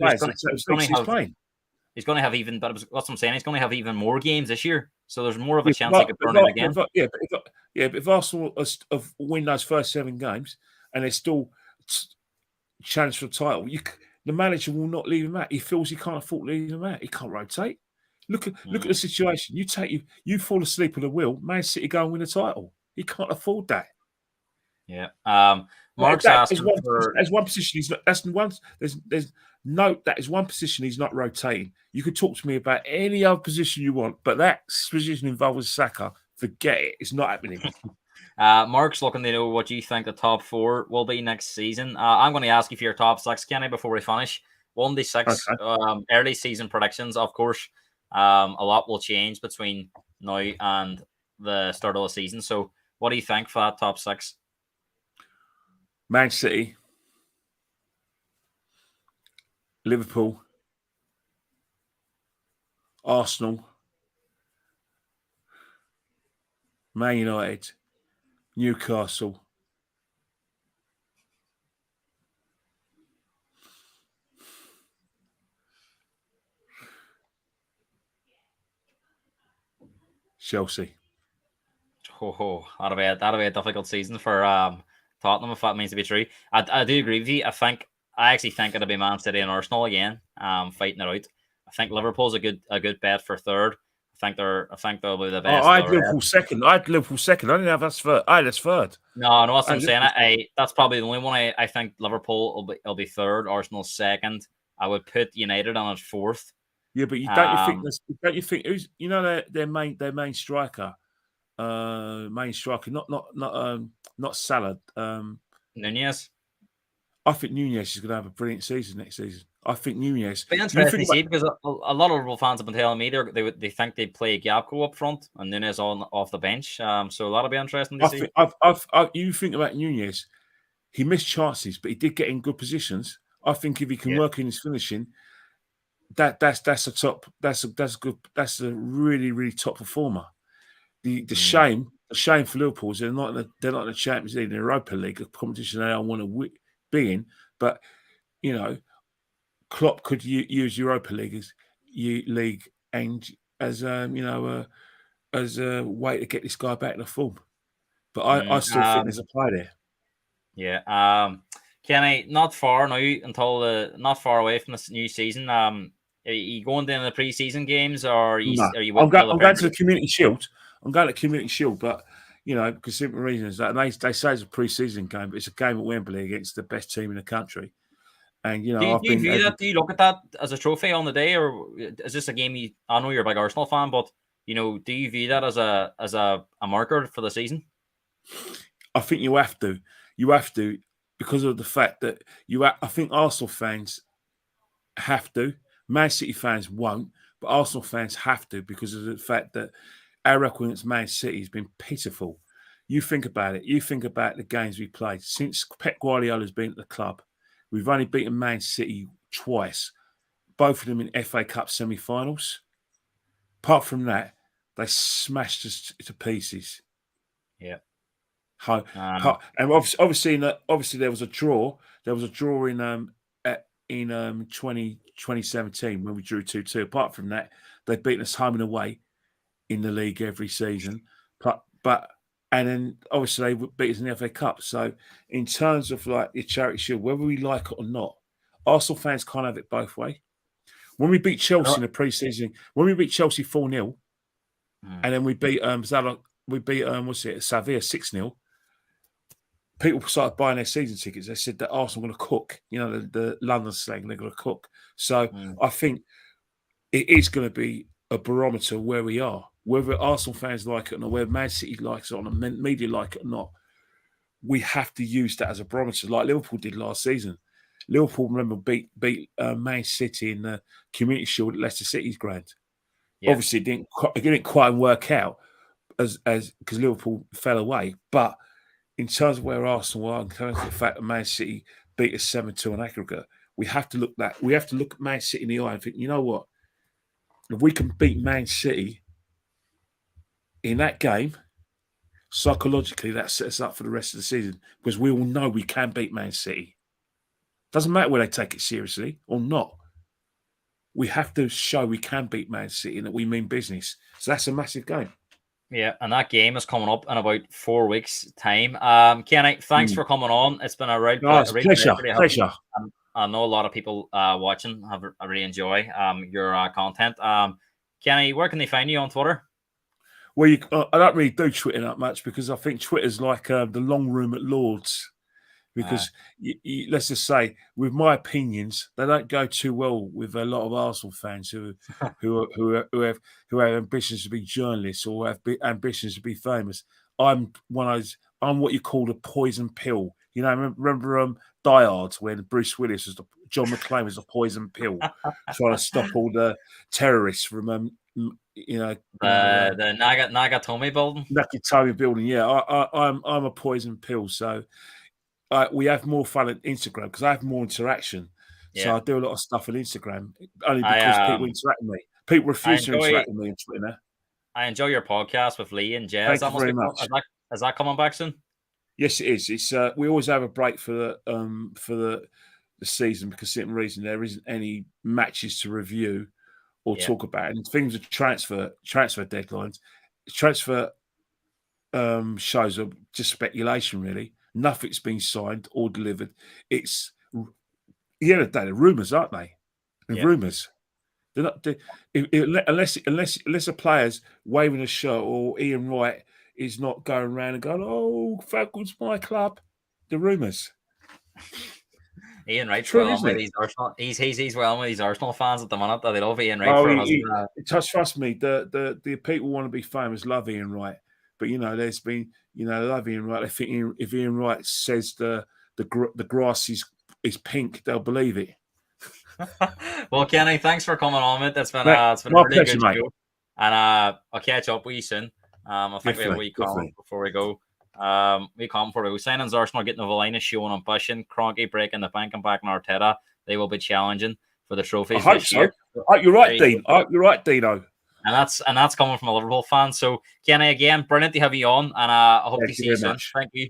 He's going to have even. But that's what I'm saying. He's going to have even more games this year. So there's more of a chance he could turn it again. But if Arsenal win those first 7 games and they still challenge for the title, the manager will not leave him out. He feels he can't afford to leave him out. He can't rotate. Look at the situation. You fall asleep at the wheel. Man City go and win a title. He can't afford that. Yeah. Mark's asking for one position. That is one position he's not rotating. You could talk to me about any other position you want, but that position involved with Saka, forget it. It's not happening. Mark's looking to know what you think the top 4 will be next season. I'm going to ask you for your top 6, Kenny, before we finish. 1 to 6, okay. Early season predictions, of course. A lot will change between now and the start of the season. So what do you think for that top 6? Man City, Liverpool, Arsenal, Man United, Newcastle, Chelsea. That'll be a difficult season for Tottenham, if that means to be true. I do agree with you. I actually think it'll be Man City and Arsenal again, fighting it out. I think Liverpool's a good bet for third. I think they'll be the best. I had Liverpool second. I didn't have us third. That's third. No, that's what I'm saying. That's probably the only one. I think Liverpool will be third, Arsenal second. I would put United on at fourth. Yeah, but don't you think who's their main striker? Not Salah. Nunez. I think Nunez is going to have a brilliant season next season. I think Nunez. It's interesting to see because a lot of Liverpool fans have been telling me they think they play Gakpo up front and Nunez off the bench. So that'll be interesting to see. You think about Nunez, he missed chances, but he did get in good positions. I think if he can work in his finishing, that's a really, really top performer. The shame for Liverpool is they're not in the Champions League, the Europa League, a competition they don't want to be in. But Klopp could use Europa League as a way to get this guy back to form. But I still think there's a play there. Yeah. Kenny, not far away from this new season. Are you going to the pre-season games, or are you? I'm going to the Community Shield. I'm going to Community Shield, but because simple reasons that they say it's a pre-season game, but it's a game at Wembley against the best team in the country. And do you look at that as a trophy on the day, or is this a game? I know you're a big Arsenal fan, but do you view that as a marker for the season? I think you have to. You have to, because of the fact that I think Arsenal fans have to. Man City fans won't, but Arsenal fans have to because of the fact that our record against Man City has been pitiful. You think about it. You think about the games we played. Since Pep Guardiola's been at the club, we've only beaten Man City twice, both of them in FA Cup semi-finals. Apart from that, they smashed us to pieces. Yeah. And obviously there was a draw. There was a draw in 2017 when we drew 2-2. Apart from that, they've beaten us home and away in the league every season. And then obviously they beat us in the FA Cup. So in terms of like the Charity Shield, whether we like it or not, Arsenal fans can't have it both ways. When we beat Chelsea in the pre-season, when we beat Chelsea 4-0, and then we beat Sevilla 6-0. people started buying their season tickets. They said that Arsenal are going to cook. You know, the London slang, they're going to cook. So I think it is going to be a barometer of where we are. Whether Arsenal fans like it or not, whether Man City likes it or not, media like it or not, we have to use that as a barometer, like Liverpool did last season. Liverpool, remember, beat Man City in the Community Shield at Leicester City's ground. Yeah. Obviously, it didn't quite work out as because Liverpool fell away. But in terms of where Arsenal are, in terms of the fact that Man City beat us 7-2 on aggregate, we have to look at Man City in the eye and think, you know what? If we can beat Man City in that game, psychologically, that sets us up for the rest of the season because we all know we can beat Man City. Doesn't matter whether they take it seriously or not. We have to show we can beat Man City and that we mean business. So that's a massive game. Yeah, and that game is coming up in about 4 weeks' time. Kenny, thanks for coming on. It's been a real pleasure. I know a lot of people watching I really enjoy your content. Kenny, where can they find you on Twitter? Well, I don't really do Twitter that much because I think Twitter's like the long room at Lord's. Because let's just say, with my opinions, they don't go too well with a lot of Arsenal fans who have ambitions to be journalists or have ambitions to be famous. I'm what you call a poison pill. You know, remember Die Hard when Bruce Willis John McClane was a poison pill, trying to stop all the terrorists from the Nagatomi building. Nagatomi building, yeah. I'm a poison pill, so. We have more fun on Instagram because I have more interaction. Yeah. So I do a lot of stuff on Instagram only because people interact with me. People refuse to interact with me on Twitter now. I enjoy your podcast with Lee and Jez. Thank you very much. Is that coming back soon? Yes, it is. It's we always have a break for the season because for certain reason there isn't any matches to review or talk about, and things are transfer deadlines, transfer shows are just speculation really. Nothing's been signed or delivered. It's at the end of the day, they're rumours, aren't they? They're rumours. They're not unless a player's waving a shirt or Ian Wright is not going around and going, "Oh, Falcons, my club." The rumours. Ian Wright's well with these Arsenal. He's well with these Arsenal fans at the minute. They love Ian Wright. Trust me, the people want to be famous, love Ian Wright. But, there's been, love Ian Wright. I think if Ian Wright says the grass is pink, they'll believe it. Well, Kenny, thanks for coming on, mate. It's been a really good show. And I'll catch up with you soon. I think we have a wee call before we go. Signings Arsenal getting the Valina showing ambition. Kroenke breaking the bank and back in Arteta. They will be challenging for the trophies this year. You're right, Dean. You're right, Dino. And that's coming from a Liverpool fan. So, Kenny, again, brilliant to have you on, and I hope to see you soon. Thank you.